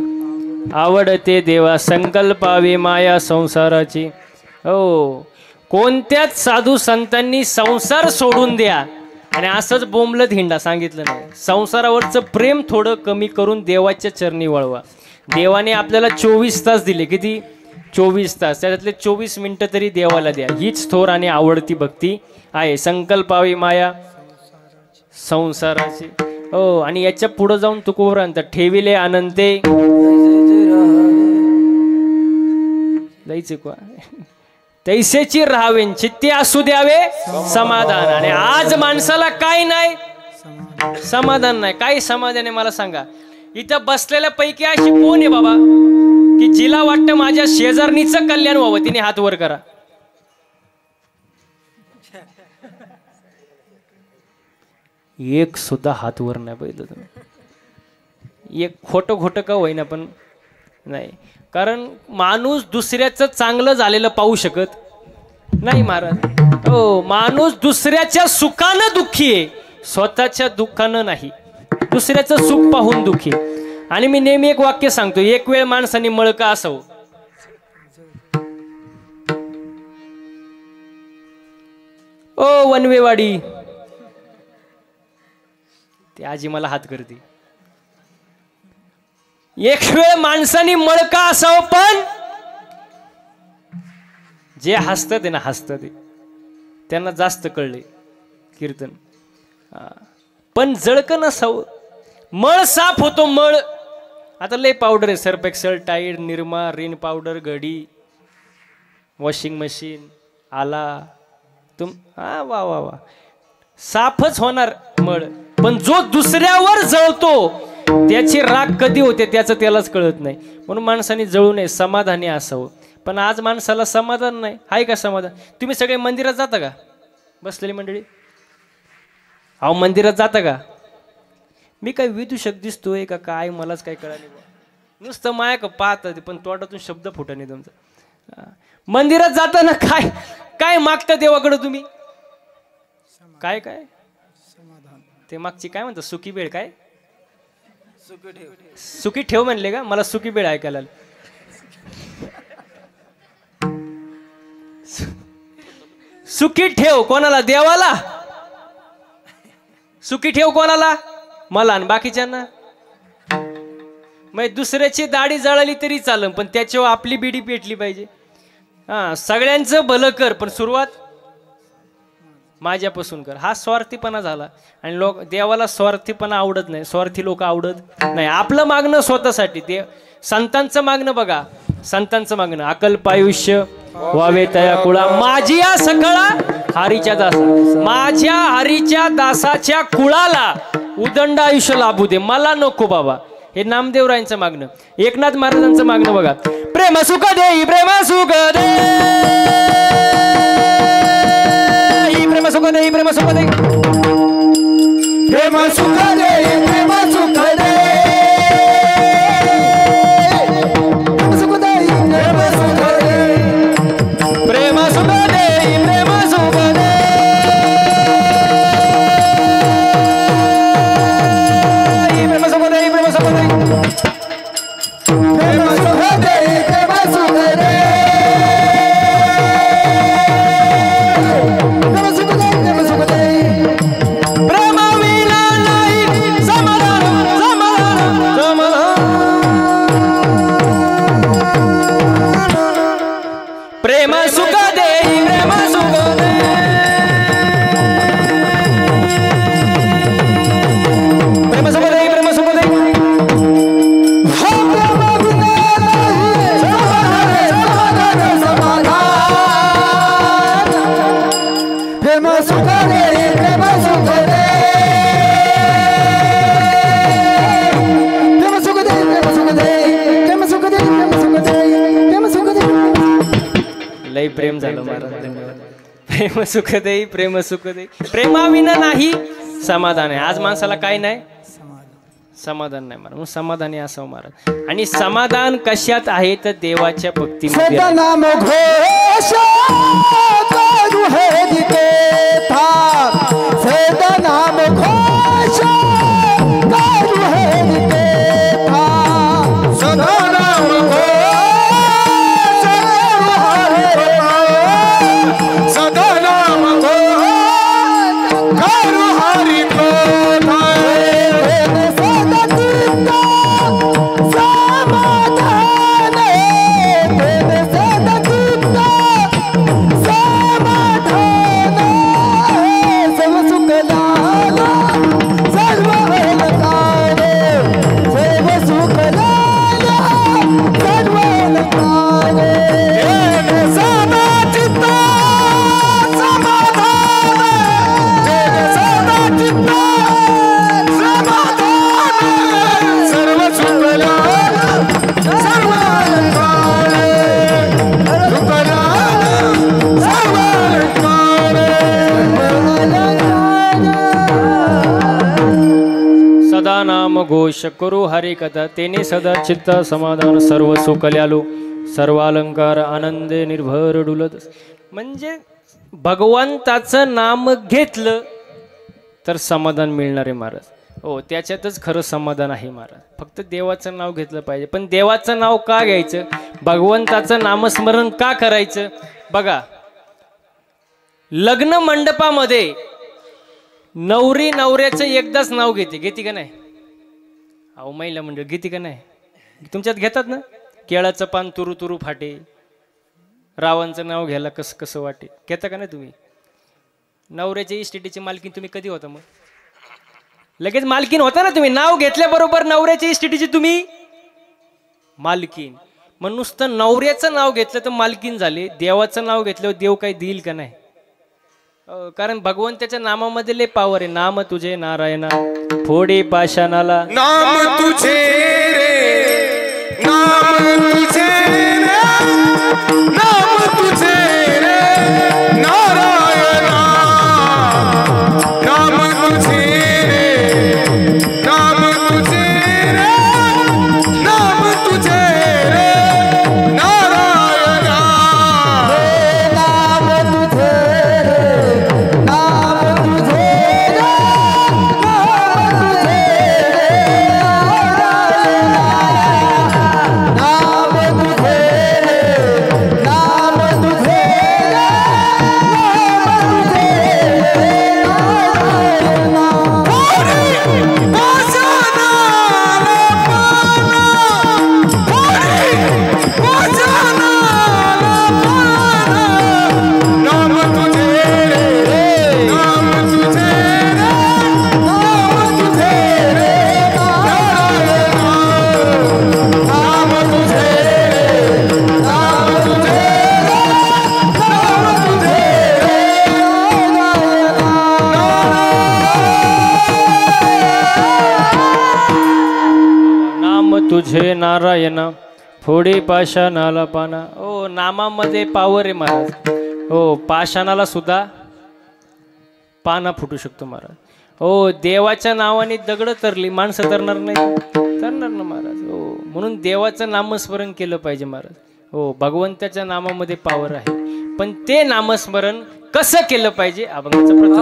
आवडते देवा. संकल्पावी माया संसाराची. हो, कोणत्याच साधू संतांनी संसार सोडून द्या आणि असंच बोंबलत हिंडा सांगितलं नाही. संसारावरचं प्रेम थोडं कमी करून देवाच्या चरणी वळवा. देवाने आपल्याला 24 तास दिले. किती? 24 तास. त्याच्यातले 24 मिनिटं तरी देवाला द्या. हीच थोर आणि आवडती भक्ती आहे. संकल्पावी माया संसाराची. हो, आणि याच्या पुढे जाऊन तुकोबरांत ठेविले आनंदे तैसेची राहावे, चित्ती असू द्यावे समाधान. आणि आज माणसाला काय नाही? समाधान नाही. काय समाधान आहे मला सांगा? इथं बसलेल्या पैकी अशी कोण आहे बाबा की जिला वाटतं माझ्या शेजारणीचं कल्याण व्हावं? तिने हात वर करा. एक सुद्धा हात वर नाही पाहिजे तुम्ही. एक खोटं का होईना पण नाही. कारण माणूस दुसऱ्याचं चांगलं झालेलं पाहू शकत नाही महाराज. हो, माणूस दुसऱ्याच्या सुखानं दुःखी आहे, स्वतःच्या दुःखानं नाही. दुसऱ्याचं सुख पाहून दुःखी. आणि मी नेहमी एक वाक्य सांगतो, एक वेळ माणसाने मळका असावं. ओ वनवेवाडी, ती आजी मला हात करते. एक वेळ माणसाने मळका असावं, पण जे हसतात ना हसतात त्यांना जास्त कळले कीर्तन. पण जळकं नसावं. मळ साफ होतो. मळ आता लय पावडर आहे, सर्फ एक्सेल, टाईड, निरमा, रिन पावडर, घडी, वॉशिंग मशीन आला हा वा वा वा, साफच होणार मळ. पण जो दुसऱ्यावर जळतो त्याची राग कधी होते त्याचं त्यालाच कळत नाही. म्हणून माणसाने जळू नये, समाधानी असावं. पण आज माणसाला समाधान नाही. आहे का समाधान? तुम्ही सगळे मंदिरात जाता का? बसलेली मंडळी, अहो मंदिरात जाता का? मी काय विदूषक दिसतोय का काय मलाच काय कळा नाही. नुसतं माया का पाहत पण तोंडातून शब्द फुटा नाही तुमचा. मंदिरात जाताना काय काय मागता देवाकडे तुम्ही? काय काय ते मागची काय म्हणतात? सुखी बेळ. काय सुखी ठेव म्हणले का? मला सुखी बेळ ऐकायला आलं. सुखी ठेव कोणाला? देवाला. सुखी ठेव कोणाला? मला आणि बाकीच्यांना. मग दुसऱ्याची दाढी जळाली तरी चालेल पण त्याच्यावर आपली बिडी पेटली पाहिजे. हा, सगळ्यांचं भलं कर पण सुरुवात माझ्यापासून कर. हा स्वार्थीपणा झाला. आणि लोक देवाला स्वार्थीपणा आवडत नाही. स्वार्थी लोक आवडत नाही. आपलं मागणं स्वतःसाठी. देव संतांचं मागणं बघा, संतांचं मागणं अकल्पायुष्य व्हावे तया कुळा माझी या सकळा हरीच्या दासा. माझ्या हरीच्या दासाच्या कुळाला उदंड आयुष्य लाभू दे, मला नको बाबा. हे नामदेवरायांचं मागणं. एकनाथ महाराजांचं मागणं बघा, प्रेम सुख देई प्रेम सुख दे, प्रेम सुख देई प्रेम सुख दे, प्रेम सुख दे प्रेम सुख दे, प्रेम सुख दे प्रेम सुख दे, प्रेम सुख देई प्रेम सुख दे, प्रेम सुख देई प्रेम सुख दे, प्रेम सुख दे प्रेम सुख दे, प्रेम सुख दे प्रेम सुख दे, प्रेम विना नाही समाधान समाधान समाधान, प्रेम सुख देई प्रेम सुख दे, प्रेम सुख देई प्रेम सुख दे, प्रेम सुख दे प्रेम सुख दे, प्रेम सुख दे प्रेम सुख दे, प्रेम सुख दे प्रेम सुख दे, प्रेम सुख दे. लय प्रेम झालं महाराज. धन्यवाद. प्रेम सुख देई प्रेम सुख देई, प्रेमाविना नाही समाधान आहे. आज माणसाला काय नाही? समाधान नाही महाराज. समाधानी असावं महाराज. आणि समाधान कशात आहे तर देवाच्या भक्तीमध्ये आहे. नाम घोष करू हे था, सदा नाम घोष करू हे था, सदा नाम घोष सदा नाम घोष करू हरि कथा, सदा चित्त समाधान, सदा चित्त समाधान, सर्व सुख लाला सर्व अलंकारे, सर्व सुख लाला सर्व अलंकारे, सदा चित्त समाधान, सदा चित्त समाधान, सर्व सुख लाला सर्व अलंकारे, सुख लाला सर्व अलंकारे. सदा नाम घोष करू हरी कथा, तेने सदा चित्त समाधान, सर्व सुख ल्यालो सर्व अलंकार आनंदे निर्भर डुलत. म्हणजे भगवंताचं नाम घेतलं तर समाधान मिळणार आहे महाराज. हो, त्याच्यातच खरं समाधान आहे महाराज. फक्त देवाचं नाव घेतलं पाहिजे. पण देवाचं नाव का घ्यायचं? भगवंताचं नामस्मरण का करायचं? बघा, लग्न मंडपामध्ये नवरी नवऱ्याचं एकदाच नाव घेते. घेते का नाही? अहो महिला मंडळ घेते का नाही? तुमच्यात घेतात ना? केळाचं पान तुरु तुरु फाटे, रावांचं नाव घ्यायला कसं कसं वाटे. घेता का नाही तुम्ही? नवऱ्याच्या इस्टेटीची मालकीन तुम्ही कधी होता? मग लगेच मालकीन होता ना तुम्ही. नाव घेतल्याबरोबर नवऱ्याच्या इस्टेटीची तुम्ही मालकीन. मग नुसतं नवऱ्याचं नाव घेतलं तर मालकीन झाले, देवाचं नाव घेतल्यावर देव काही देईल का नाही? कारण भगवंताच्या नामामध्ये लय पावर आहे. नाम तुझे नारायणा फोडे पाषाणाला, नाम तुझे रे, नाम तुझे रे, नाम तुझे रे नारायणा, नाम तुझे रे, नाम तुझे रे, नाम तुझे रे नारायणा, नाम तुझे रे, नाम तुझे रे, नाम तुझे तुझे नारायण फोडे पाषाणाला पाना. ओ नामामध्ये पावर आहे महाराज. हो पाषाणाला सुद्धा पाना फुटू शकतो महाराज. हो देवाच्या नावाने दगड तरली, माणसं तरणार नाही, तरणार ना महाराज. हो म्हणून देवाचं नामस्मरण केलं पाहिजे महाराज. हो भगवंताच्या नामामध्ये पावर आहे, पण ते नामस्मरण कसं केलं पाहिजे अभंगाचा प्रथम.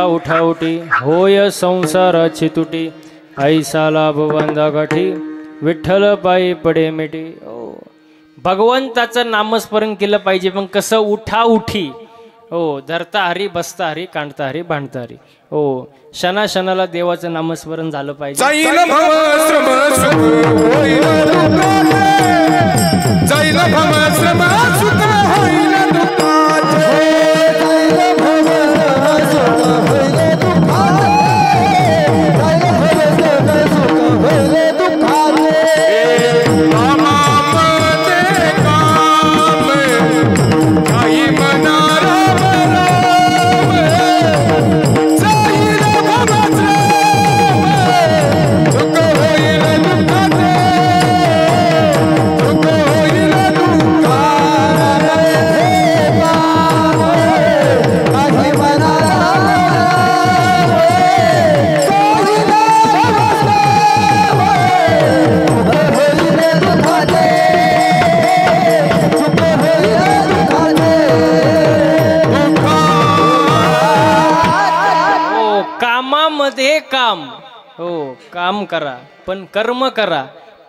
उठाउटी होय संसाराची तुटी, ऐसा लाभ बांधा गाठी विठ्ठल पायी पडे मिठी. भगवंताचं नामस्मरण केलं पाहिजे, पण कसं उठा उठी. हो धरता हरी, बसता हरी, कांडता हरी, भांडता हरी. हो क्षणा क्षणाला देवाचं नामस्मरण झालं पाहिजे. Bye. कामामध्ये काम, हो काम करा पण कर्म करा,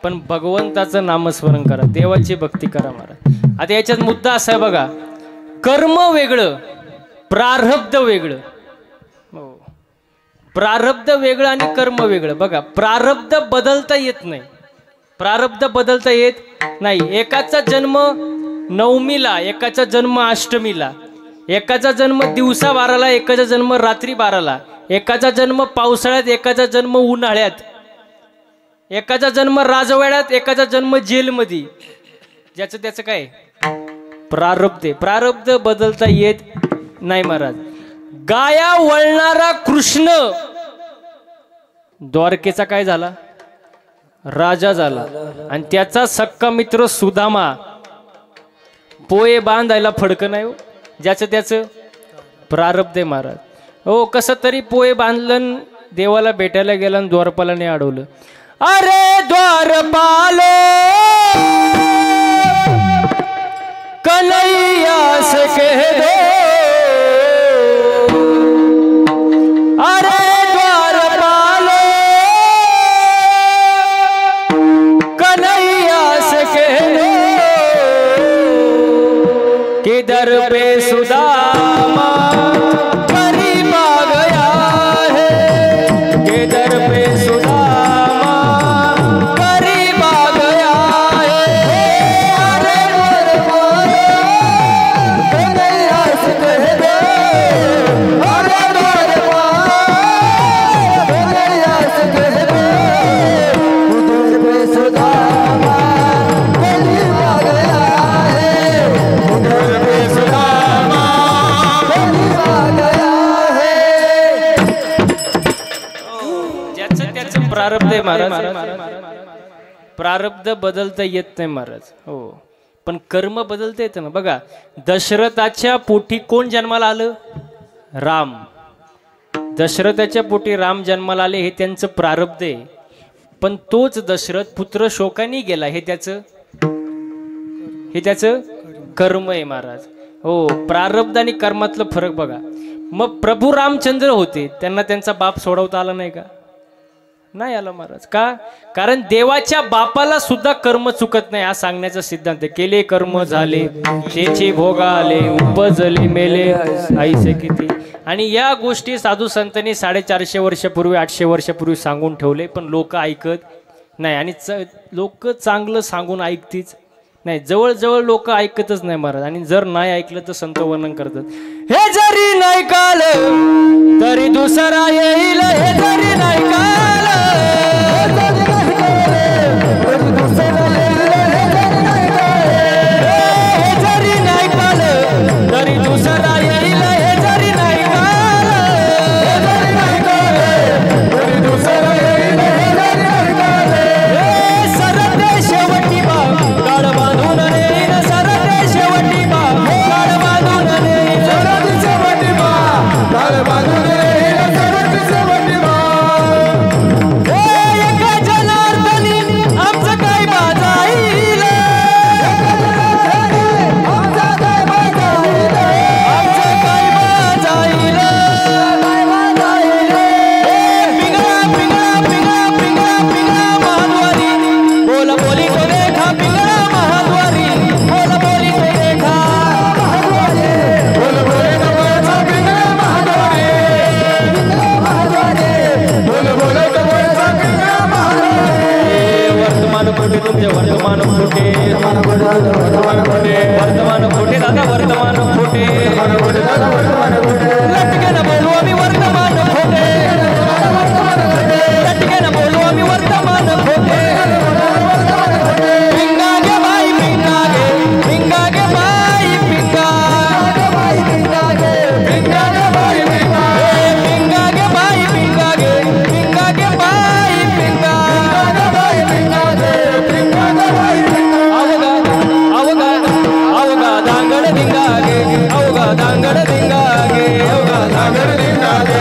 पण भगवंताचं नामस्मरण करा, देवाची भक्ती करा महाराज. आता याच्यात मुद्दा असा आहे बघा, कर्म वेगळं प्रारब्ध वेगळं. हो प्रारब्ध वेगळं आणि कर्म वेगळं. बघा प्रारब्ध बदलता येत नाही, प्रारब्ध बदलता येत नाही. एकाचा जन्म नवमीला, एकाचा जन्म अष्टमीला, एकाचा जन्म दिवसा 12ला, एकाचा जन्म रात्री 12ला, एकाचा जन्म पावसाळ्यात, एकाचा जन्म उन्हाळ्यात, एकाचा जन्म राजवाड्यात, एकाचा जन्म जेलमध्ये. ज्याचं त्याचं काय प्रारब्ध आहे. प्रारब्ध बदलता येत नाही महाराज. गाया वळणारा कृष्ण द्वारकेचा काय झाला, राजा झाला. आणि त्याचा सक्का मित्र सुदामा पोये बांधायला फडकं नाही हो. ज्याचं त्याचं प्रारब्ध आहे महाराज. हो कसं तरी पोये बांधलं, देवाला भेटायला गेला आणि द्वारपालाने अडवलं. अरे द्वारपालो कन्हैया से कह दो, अरे द्वारपालो कन्हैया से कह दो कि दर पे सुदामा करीब आ गया है, कि दर पे सुदामा करीब आ गया है. अरे द्वारपालो कन्हैया से कह दो, अरे द्वारपालो कन्हैया से कह दो, उधर पे सुदामा करीब आ गया है, उधर पे सुदामा करीब आ गया है. ज्याचं त्याचं प्रारब्ध आहे महाराज. प्रारब्ध बदलता येत नाही महाराज. हो पण कर्म बदलता येतं ना. बघा दशरथाच्या पोटी कोण जन्माला आलं, राम. दशरथाच्या पोटी राम जन्माला आले हे त्यांचं प्रारब्ध आहे. पण तोच दशरथ पुत्र शोकाने गेला हे त्याचं कर्म आहे महाराज. हो प्रारब्ध आणि कर्मातलं फरक बघा. मग प्रभू रामचंद्र होते, त्यांना त्यांचा बाप सोडवता आला नाही का, नाही आला महाराज. का, कारण देवाच्या बापाला सुद्धा कर्म चुकत नाही हा सांगण्याचा सिद्धांत. केले कर्म झाले त्याचे भोगा आले, उपजले मेले आईसे किती. आणि या गोष्टी साधू संतांनी 450 वर्षापूर्वी 800 वर्षापूर्वी सांगून ठेवले, पण लोक ऐकत नाही. आणि लोक चांगलं सांगून ऐकतीच नाही, जवळजवळ लोक ऐकतच नाही महाराज. आणि जर नाही ऐकलं तर संत वर्णन करतात, हे जरी नाही काल तरी दुसरा येईल, हे जरी नाही काल हे जरी नाही काल तरी दुसरा येईल, हे जरी नाही काल तरी दुसरा येईल, हे जरी नाही काल. सरते शेवटी बा काळ बांधून येईल, सरते शेवटी बा काळ बांधून येईल, सरते शेवटी बा काळ बांधून येईल, सरते शेवटी बा. एका जनार्दनी आमचं काय बाजाईल, आमचं काय बाजाईल, आमचं काय बाजाईल, पिंगळा पिंगळा पिंगळा पिंगळा पिंगळा महाद्वारी, बोला बोली तो देखा पिंगळा महाद्वारी, बोला बोली तो देखा महाद्वारी, बोला बोली तो देखा पिंगळा महाद्वारी, पिंगळा महाद्वारी, बोला बोली तो देखा पिंगळा महाद्वारी. वर्तमान कोटे तुमचे वर्तमान कोटे, वर्तमान कोटे, वर्तमान कोटे दादा, वर्तमान कोटे, लटके न बोलू आम्ही वर्तमान कोटे, लटके न बोलू आम्ही वर्तमान कोटे. पिंगा गे बाई पिंगा गे, पिंगा गे बाई पिंगा, पिंगा गे बाई पिंगा, पिंगा गे बाई पिंगा गे, पिंगा गे बाई पिंगा, पिंगा गे बाई पिंगा. अवगा अवगा दांगड दिंगा गे, अवगा दांगड दिंगा गे, अवगा दांगड दिंगा गे,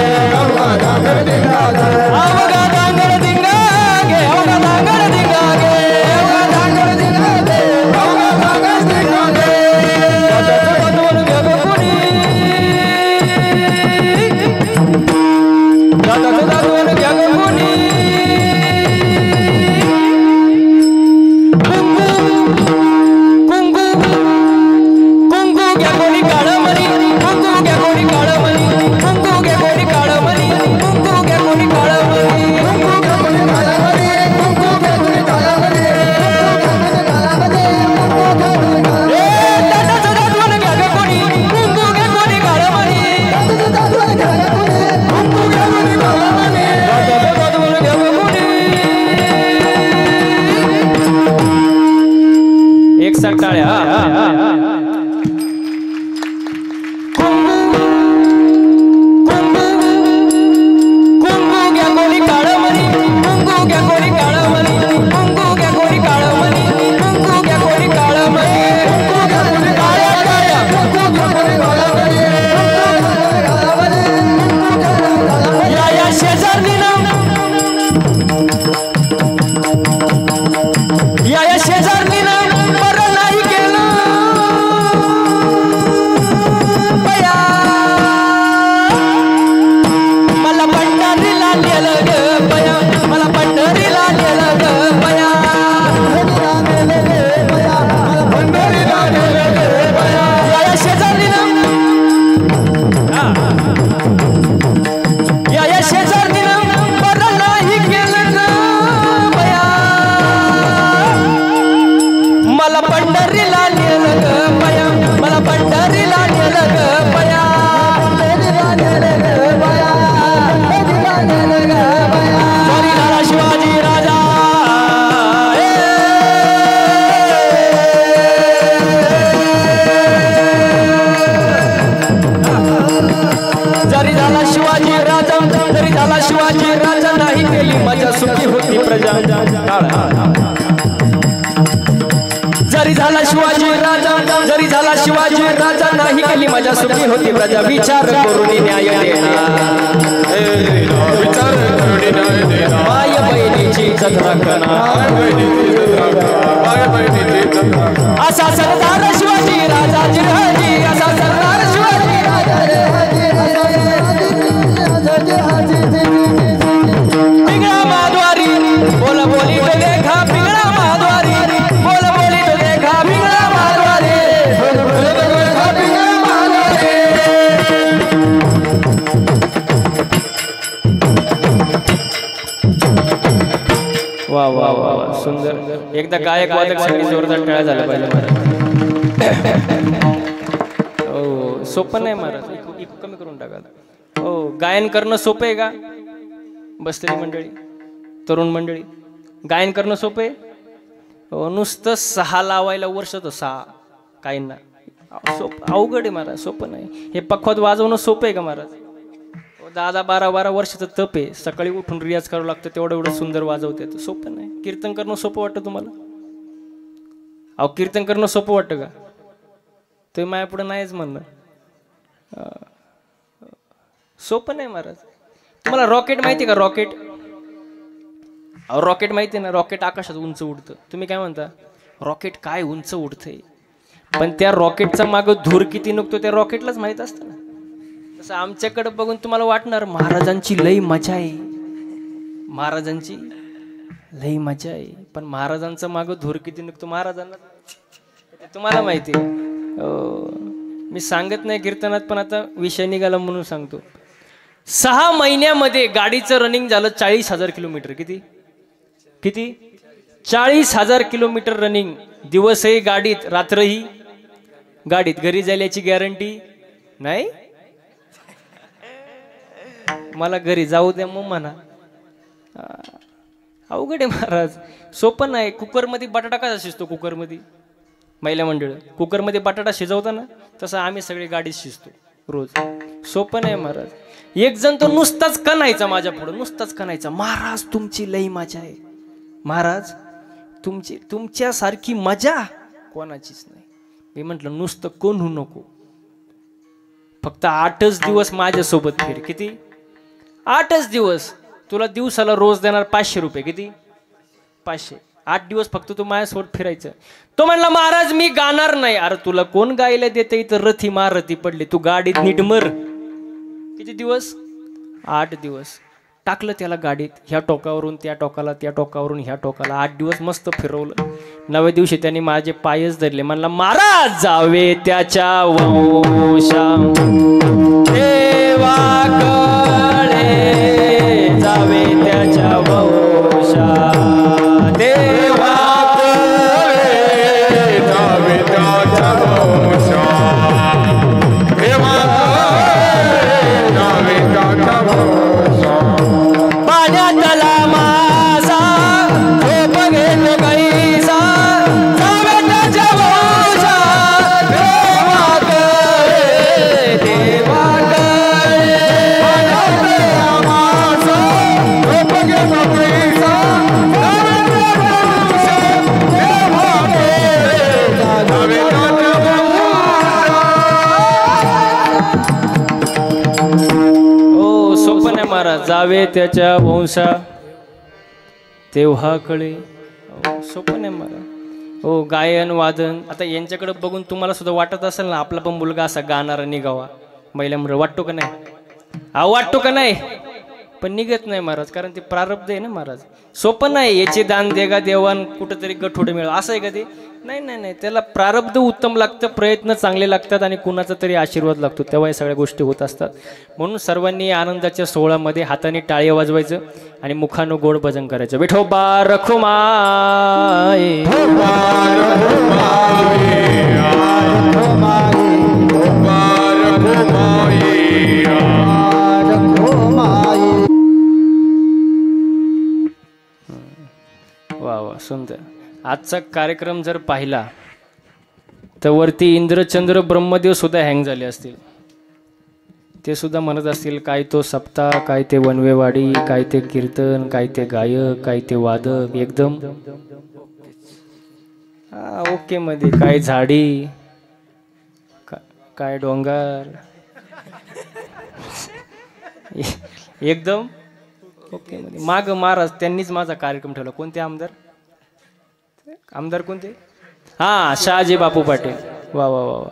जरी झाला शिवाजी राजा, जरी झाला शिवाजी राजा, नाही केली माझ्या सुखी होती प्रजा. विचार करून न्याय देना, माय बहिणीची इज्जत राखना, असा सरदार शिवाजी राजा जिहाजी, असा सरदार शिवाजी राजा पिंगळा माधवारी बोल बोली तो देखा, पिंगळा माधवारी बोल बोली तो देखा, पिंगळा माधवारी बोल बोली तो देखा, पिंगळा माधवारी. वा वा वा वा सुंदर. एकदा गायक वादक सगळी जोरदार टाळ्या झाल्या पाहिजे महाराज. हो सोपं नाही महाराज, इको कमी करून टाका. हो गायन करणं सोपं आहे का? बसलेली मंडळी, तरुण मंडळी, गायन करणं सोपं आहे? नुसतं सहा लावायला वर्ष तर सहा काहींना अवघड आहे महाराज, सोपं नाही. हे पखवाद वाजवणं सोपं आहे का महाराज? 10-12 वर्षाचं तप आहे. सकाळी उठून रियाज करावं लागतं, तेवढं एवढं सुंदर वाजवते, तर सोपं नाही. कीर्तन करणं सोपं वाटतं तुम्हाला? अहो कीर्तन करणं सोपं वाटतं का? ते माझ्या पुढे नाहीच म्हणणं. सोपं नाही महाराज. तुम्हाला रॉकेट माहिती का? रॉकेट, अहो रॉकेट माहिती ना? रॉकेट आकाशात उंच उडतं. तुम्ही काय म्हणता? रॉकेट काय उंच उडतंय, पण त्या रॉकेटचा मागं धूर किती निघतो त्या रॉकेटलाच माहित असतं ना. तसं आमच्याकडे बघून तुम्हाला वाटणार महाराजांची लई मजा आहे, महाराजांची लई मजा आहे, पण महाराजांचा मागं धूर किती निघतो महाराजांना ते तुम्हाला माहिती आहे. मी सांगत नाही कीर्तनात, पण आता विषय निघाला म्हणून सांगतो. 6 महिन्यामध्ये गाडीचं रनिंग झालं 40,000 किलोमीटर. किती किती? 40,000 किलोमीटर रनिंग. दिवसही गाडीत, रात्रही गाडीत. घरी जायची गॅरंटी नाही. मला घरी जाऊ द्या मग म्हणा. अवघड आहे महाराज, सोपं नाही. कुकरमध्ये बटाटा कसा शिजतो? कुकरमध्ये महिला मंडळ कुकरमध्ये बटाटा शिजवताना तसं आम्ही सगळे गाडीत शिजतो रोज. सोपं नाही महाराज. एक जण तो नुसताच कणायचा माझ्या पुढं, नुसताच कणायचा, महाराज तुमची लई मजा आहे, महाराज तुमच्यासारखी मजा कोणाचीच नाही. मी म्हटलं नुसतं कोण होऊ नको, फक्त 8च दिवस माझ्यासोबत फिर. किती? 8च दिवस. तुला दिवसाला रोज देणार 500 रुपये. किती? 500. 8 दिवस फक्त तू माझ्यासोबत फिरायचं. तो म्हणला महाराज मी गाणार नाही. अरे तुला कोण गायला देते? इथं रथी महारथी पडले, तू गाडीत नीट मर. किती दिवस? 8 दिवस. टाकलं त्याला गाडीत, ह्या टोकावरून त्या टोकाला, त्या टोकावरून ह्या टोकाला. 8 दिवस मस्त फिरवलं. 9व्या दिवशी त्यांनी माझे पायच धरले. म्हणला महाराज जावे त्याच्या वंशा देवाकडे, जावे त्याच्या वंशा देवाकडे, जावे त्याच्या वंशा देवाकडे, जावे त्याच्या वंशा. पाण्यातला मासा झोप घेतो कैसा, जावे त्याच्या वंशा देवाकडे, देवाकडे. पाण्यातला मासा झोप घेतो कैसा, जावे त्याच्या वंशा देवाकडे, जावे त्याच्या ओ सोपं नाही महाराज, जावे त्याच्या वंशा तेव्हा कळे. सोपं नाही महाराज. हो गायन वादन, आता यांच्याकडे बघून तुम्हाला सुद्धा वाटत असेल ना आपला पण मुलगा असा गाणारा निघावा महिल्यामुळे. वाटतो का नाही? वाटतो का नाही? पण निघत नाही महाराज, कारण ते प्रारब्ध आहे ना महाराज. सोपं नाही याचे दान देगा देवान कुठंतरी गठोडे मिळव असं आहे का ते? नाही नाही नाही, त्याला प्रारब्ध उत्तम लागतं, प्रयत्न चांगले लागतात आणि कुणाचा तरी आशीर्वाद लागतो, तेव्हा या सगळ्या गोष्टी होत असतात. म्हणून सर्वांनी आनंदाच्या सोहळ्यामध्ये हाताने टाळी वाजवायचं आणि मुखानं गोड भजन करायचं. विठोबा रखुमाई वा वा सुंदर. आजचा कार्यक्रम जर पाहिला तर वरती इंद्रचंद्र ब्रह्मदेव सुद्धा हँग झाले असतील. ते सुद्धा म्हणत असतील काय तो सप्ताह, काय ते वनवेवाडी, काय ते कीर्तन, काय ते गायक, काय ते वादक. एकदम ओके मध्ये. काय झाडी, काय डोंगर, एकदम ओके मध्ये. माग महाराज त्यांनीच माझा कार्यक्रम ठेवला. कोणते आमदार? आमदार कोणते? हा शहाजी बापू पाटील. वा वा वा.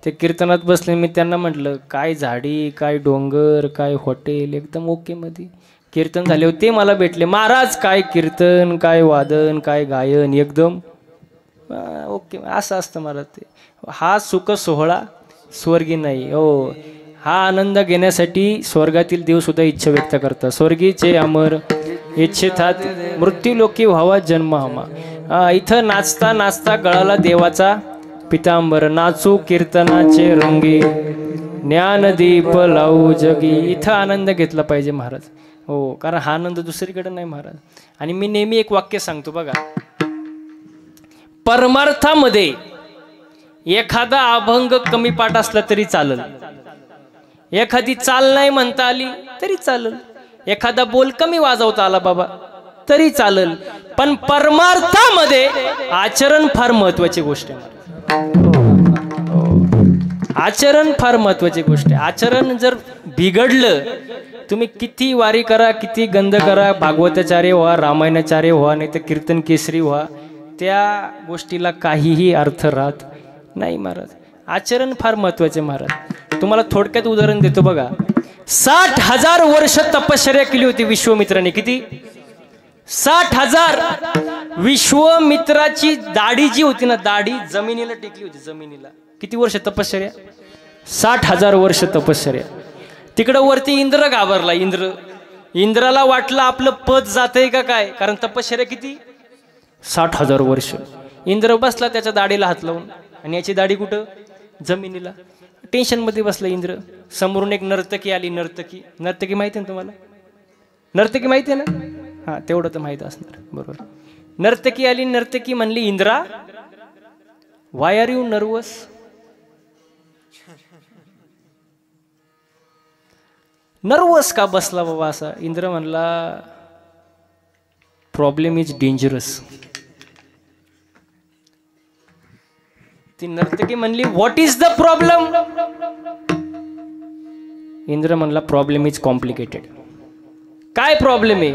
ते कीर्तनात बसले, मी त्यांना म्हटलं काय झाडी, काय डोंगर, काय हॉटेल. एकदम ओके मध्ये कीर्तन झाले होते. मला भेटले महाराज काय कीर्तन, काय वादन, काय गायन. एकदम ओके. असं असतं महाराज ते. हा सुख सोहळा स्वर्गी नाही हो. हा आनंद घेण्यासाठी स्वर्गातील देव सुद्धा इच्छा व्यक्त करतात. स्वर्गीचे अमर इच्छेतात मृत्यूलोकी व्हावा जन्म हमा. इथं नाचता नाचता गळाला देवाचा पितांबर, नाचू कीर्तनाचे रंगी, ज्ञानदीप लावू जगी. इथं आनंद घेतला पाहिजे महाराज. हो, कारण हा आनंद दुसरीकडे नाही महाराज. आणि मी नेहमी एक वाक्य सांगतो बघा, परमार्थामध्ये एखादा अभंग कमी पाठ असला तरी चालेल, एखादी चाल नाही म्हणता आली तरी चालेल, एखादा बोल कमी वाजवता आला बाबा तरी चालेल, पण परमार्थामध्ये आचरण फार महत्वाची गोष्ट आहे. आचरण फार महत्वाची गोष्ट आहे. आचरण जर बिघडलं, तुम्ही किती वारी करा, किती गंध करा, भागवताचार्य व्हा, रामायणाचार्य व्हा, नाही तर कीर्तन केसरी व्हा, त्या गोष्टीला काहीही अर्थ राहत नाही महाराज. आचरण फार महत्वाचे महाराज. तुम्हाला थोडक्यात उदाहरण देतो बघा. 60,000 वर्ष तपश्चर्या केली होती विश्वामित्राने. किती? 60,000. विश्वामित्राची दाढी जी होती ना, दाढी जमिनीला टेकली होती, जमिनीला. किती वर्ष तपश्चर्या? 60,000 वर्ष तपश्चर्या. तिकडं वरती इंद्र घाबरला. इंद्राला वाटलं आपलं पद जातंय का काय, कारण तपश्चर्या किती? 60,000 वर्ष. इंद्र बसला त्याच्या दाढीला हात लावून, आणि याची दाढी कुठं? जमिनीला. टेन्शन मध्ये बसला इंद्र. समोरून एक नर्तकी आली. नर्तकी माहिती ना तुम्हाला? नर्तकी माहिती आहे ना? हा, तेवढं तर माहित असणार. बरोबर. नर्तकी आली. नर्तकी म्हणली, Indra why are you nervous? Nervous का बसला बाबा असा? इंद्र म्हणला, प्रॉब्लेम इज डेंजरस. ती नर्तकी म्हणली, what is the problem? Indra म्हणला, प्रॉब्लेम इज कॉम्प्लिकेटेड. काय प्रॉब्लेम आहे?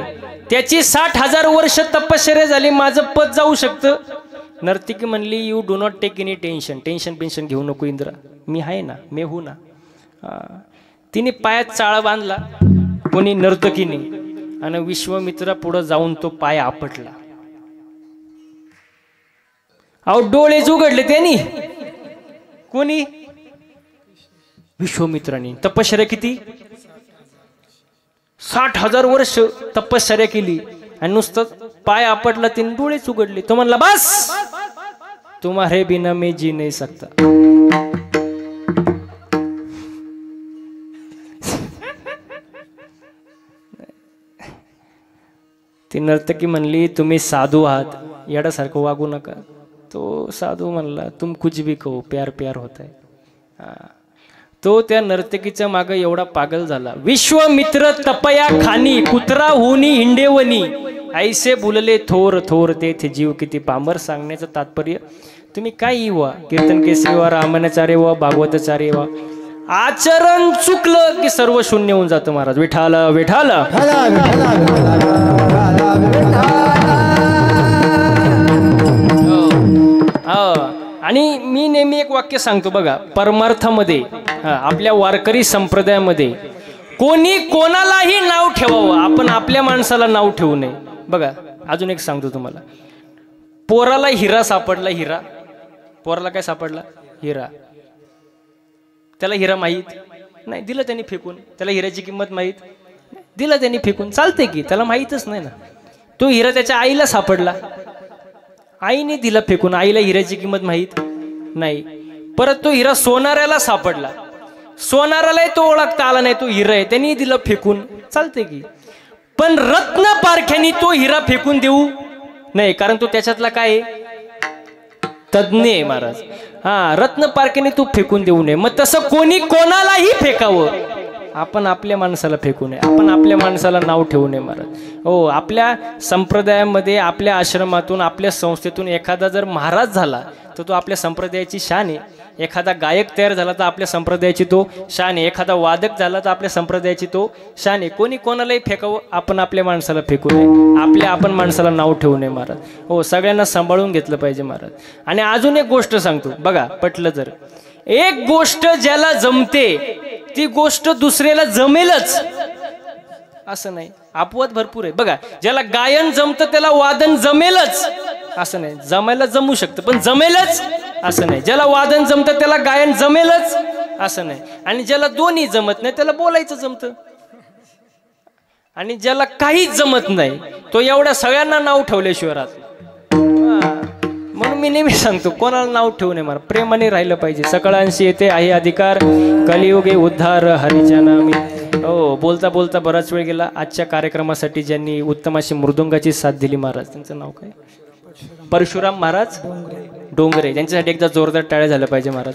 त्याची 60,000 वर्ष तपश्चर्या झाली, माझं पद जाऊ शकतं. नर्तकी म्हणली, you do not take any tension. Tension घेऊ नको इंद्रा, मी आहे ना, मी हो ना. तिने पायात चाळा बांधला. कोणी? नर्तकीने. आणि विश्वामित्रा पुढे जाऊन तो पाय आपटला. अहो डोळेच उघडले त्यांनी. कोणी? विश्वामित्रांनी. तपश्चर्या किती? 60,000 वर्ष तपश्चर्या केली आणि नुसतं पाय आपटला, तीन डोळेच उघडले. तो म्हणला बस, तुम्हारे बिना मैं जी नहीं सकता. ती नर्तकी म्हणली तुम्ही साधू आहात, येड्यासारखं वागू नका. तो साधू म्हणला तुम कुछ भी कहो, प्यार प्यार होता है. तो त्या नर्तकीच्या मागे एवढा पागल झाला. विश्वामित्र तपया खानी, कुत्रा होनी हिंडेवनी, ऐसे बोलले थोर थोर तेथे जीव किती पामर. सांगण्याचं तात्पर्य तुम्ही काय व्हा, कीर्तन केसरी व्हा, रामायणाचार्य व्हा, भागवताचार्य व्हा, आचरण चुकलं की सर्व शून्य होऊन जातं. महाराज विठाल विठाल. आणि मी नेहमी एक वाक्य सांगतो बघा, परमार्थामध्ये आपल्या वारकरी संप्रदायामध्ये कोणी कोणालाही नाव ठेवावं, आपण आपल्या माणसाला नाव ठेवू नये. बघा अजून एक सांगतो तुम्हाला, पोराला हिरा सापडला. हिरा, पोराला काय सापडला? हिरा. त्याला हिरा माहीत नाही, दिलं त्यांनी फेकून. त्याला हिऱ्याची किंमत माहीत, दिलं त्यांनी फेकून. चालते की, त्याला माहीतच नाही ना. तो हिरा त्याच्या आईला सापडला, आईने दिला फेकून. आईला हिऱ्याची किंमत माहीत नाही. परत तो हिरा सोनाऱ्याला सापडला, सोनाऱ्यालाही तो ओळखता आला नाही तो हिरा आहे, त्यांनी दिलं फेकून. चालते की. पण रत्न पारख्यानी तो हिरा फेकून देऊ नाही, कारण तो त्याच्यातला काय तज्ञ आहे महाराज. रत्न पारख्याने तू फेकून देऊ नये. मग तसं कोणी कोणालाही फेकावं, आपण आपल्या माणसाला फेकू नये, आपण आपल्या माणसाला नाव ठेवू नये महाराज. हो, आपल्या संप्रदायामध्ये, आपल्या आश्रमातून, आपल्या संस्थेतून एखादा जर महाराज झाला तर तो आपल्या संप्रदायाची शान आहे. एखादा गायक तयार झाला तर आपल्या संप्रदायाची तो शान आहे. एखादा वादक झाला तर आपल्या संप्रदायाची तो शान आहे. कोणी कोणालाही फेकावं, आपण आपल्या माणसाला फेकू नये, आपण माणसाला नाव ठेवू नये महाराज. हो, सगळ्यांना सांभाळून घेतलं पाहिजे महाराज. आणि अजून एक गोष्ट सांगतो बघा, पटलं जर, एक गोष्ट ज्याला जमते ती गोष्ट दुसऱ्याला जमेलच असं नाही. अपवाद भरपूर आहे बघा. ज्याला गायन जमतं त्याला वादन जमेलच असं नाही. जमायला जमू शकतं पण जमेलच असं नाही. ज्याला वादन जमतं त्याला गायन जमेलच असं नाही. आणि ज्याला दोन्ही जमत नाही त्याला बोलायचं जमतं. आणि ज्याला काहीच जमत नाही तो एवढ्या सगळ्यांना नाव ठेवल्याशिवाय राहत. म्हणून मी नेहमी सांगतो, कोणाला नाव ठेवू नये महाराज, प्रेमाने राहिलं पाहिजे. सकळांशी येते आहे अधिकार, कलियुगे उद्धार हरीच्या नामी. हो, बोलता बोलता बराच वेळ गेला. आजच्या कार्यक्रमासाठी ज्यांनी उत्तम अशी मृदुंगाची साथ दिली महाराज, त्यांचं नाव काय? परशुराम महाराज डोंगरे. त्यांच्यासाठी एकदा जोरदार टाळ्या झाल्या पाहिजे महाराज.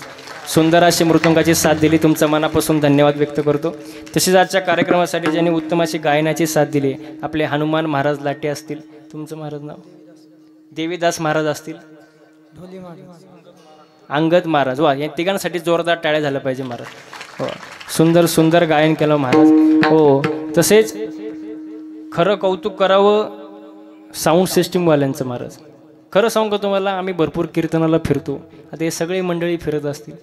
सुंदर अशी मृदुंगाची साथ दिली, तुमचा मनापासून धन्यवाद व्यक्त करतो. तसेच आजच्या कार्यक्रमासाठी ज्यांनी उत्तम अशी गायनाची साथ दिली, आपले हनुमान महाराज लाटे असतील, तुमचं महाराज नाव? देवीदास महाराज असतील, अंगद महाराज. वा, या तिघांसाठी जोरदार टाळ्या झाल्या पाहिजे महाराज. हो, सुंदर सुंदर गायन केलं महाराज. हो, तसेच खरं कौतुक करावं साऊंड सिस्टीमवाल्यांचं महाराज. खरं सांगू का तुम्हाला, आम्ही भरपूर कीर्तनाला फिरतो. आता हे सगळे मंडळी फिरत असतील,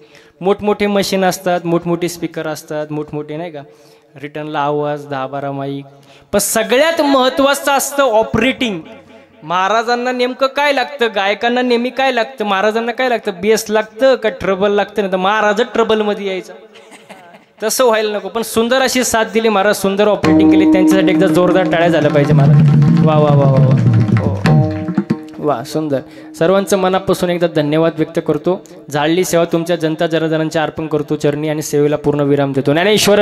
मोठमोठे मशीन असतात, मोठमोठे स्पीकर असतात, मोठमोठे नाही का, रिटर्नला आवाज, 10-12 माईक. पण सगळ्यात महत्त्वाचं असतं ऑपरेटिंग. महाराजांना नेमकं काय लागतं, गायकांना नेहमी काय लागतं, महाराजांना काय लागतं, बेस लागतं का ट्रबल लागतं, नाही तर महाराजच ट्रबलमध्ये यायचं. तसं व्हायला नको. पण सुंदर अशी साथ दिली महाराज, सुंदर ऑपरेटिंग केली, त्यांच्यासाठी एकदा जोरदार टाळ्या झाल्या पाहिजे महाराज. वा वा वा वा वा. हो वा, सुंदर. सर्वांचं मनापासून एकदा धन्यवाद व्यक्त करतो. झाडली सेवा तुमच्या जनता जनार्दनांच्या अर्पण करतो चरणी आणि सेवेला पूर्ण विराम देतो. ज्ञानेश्वर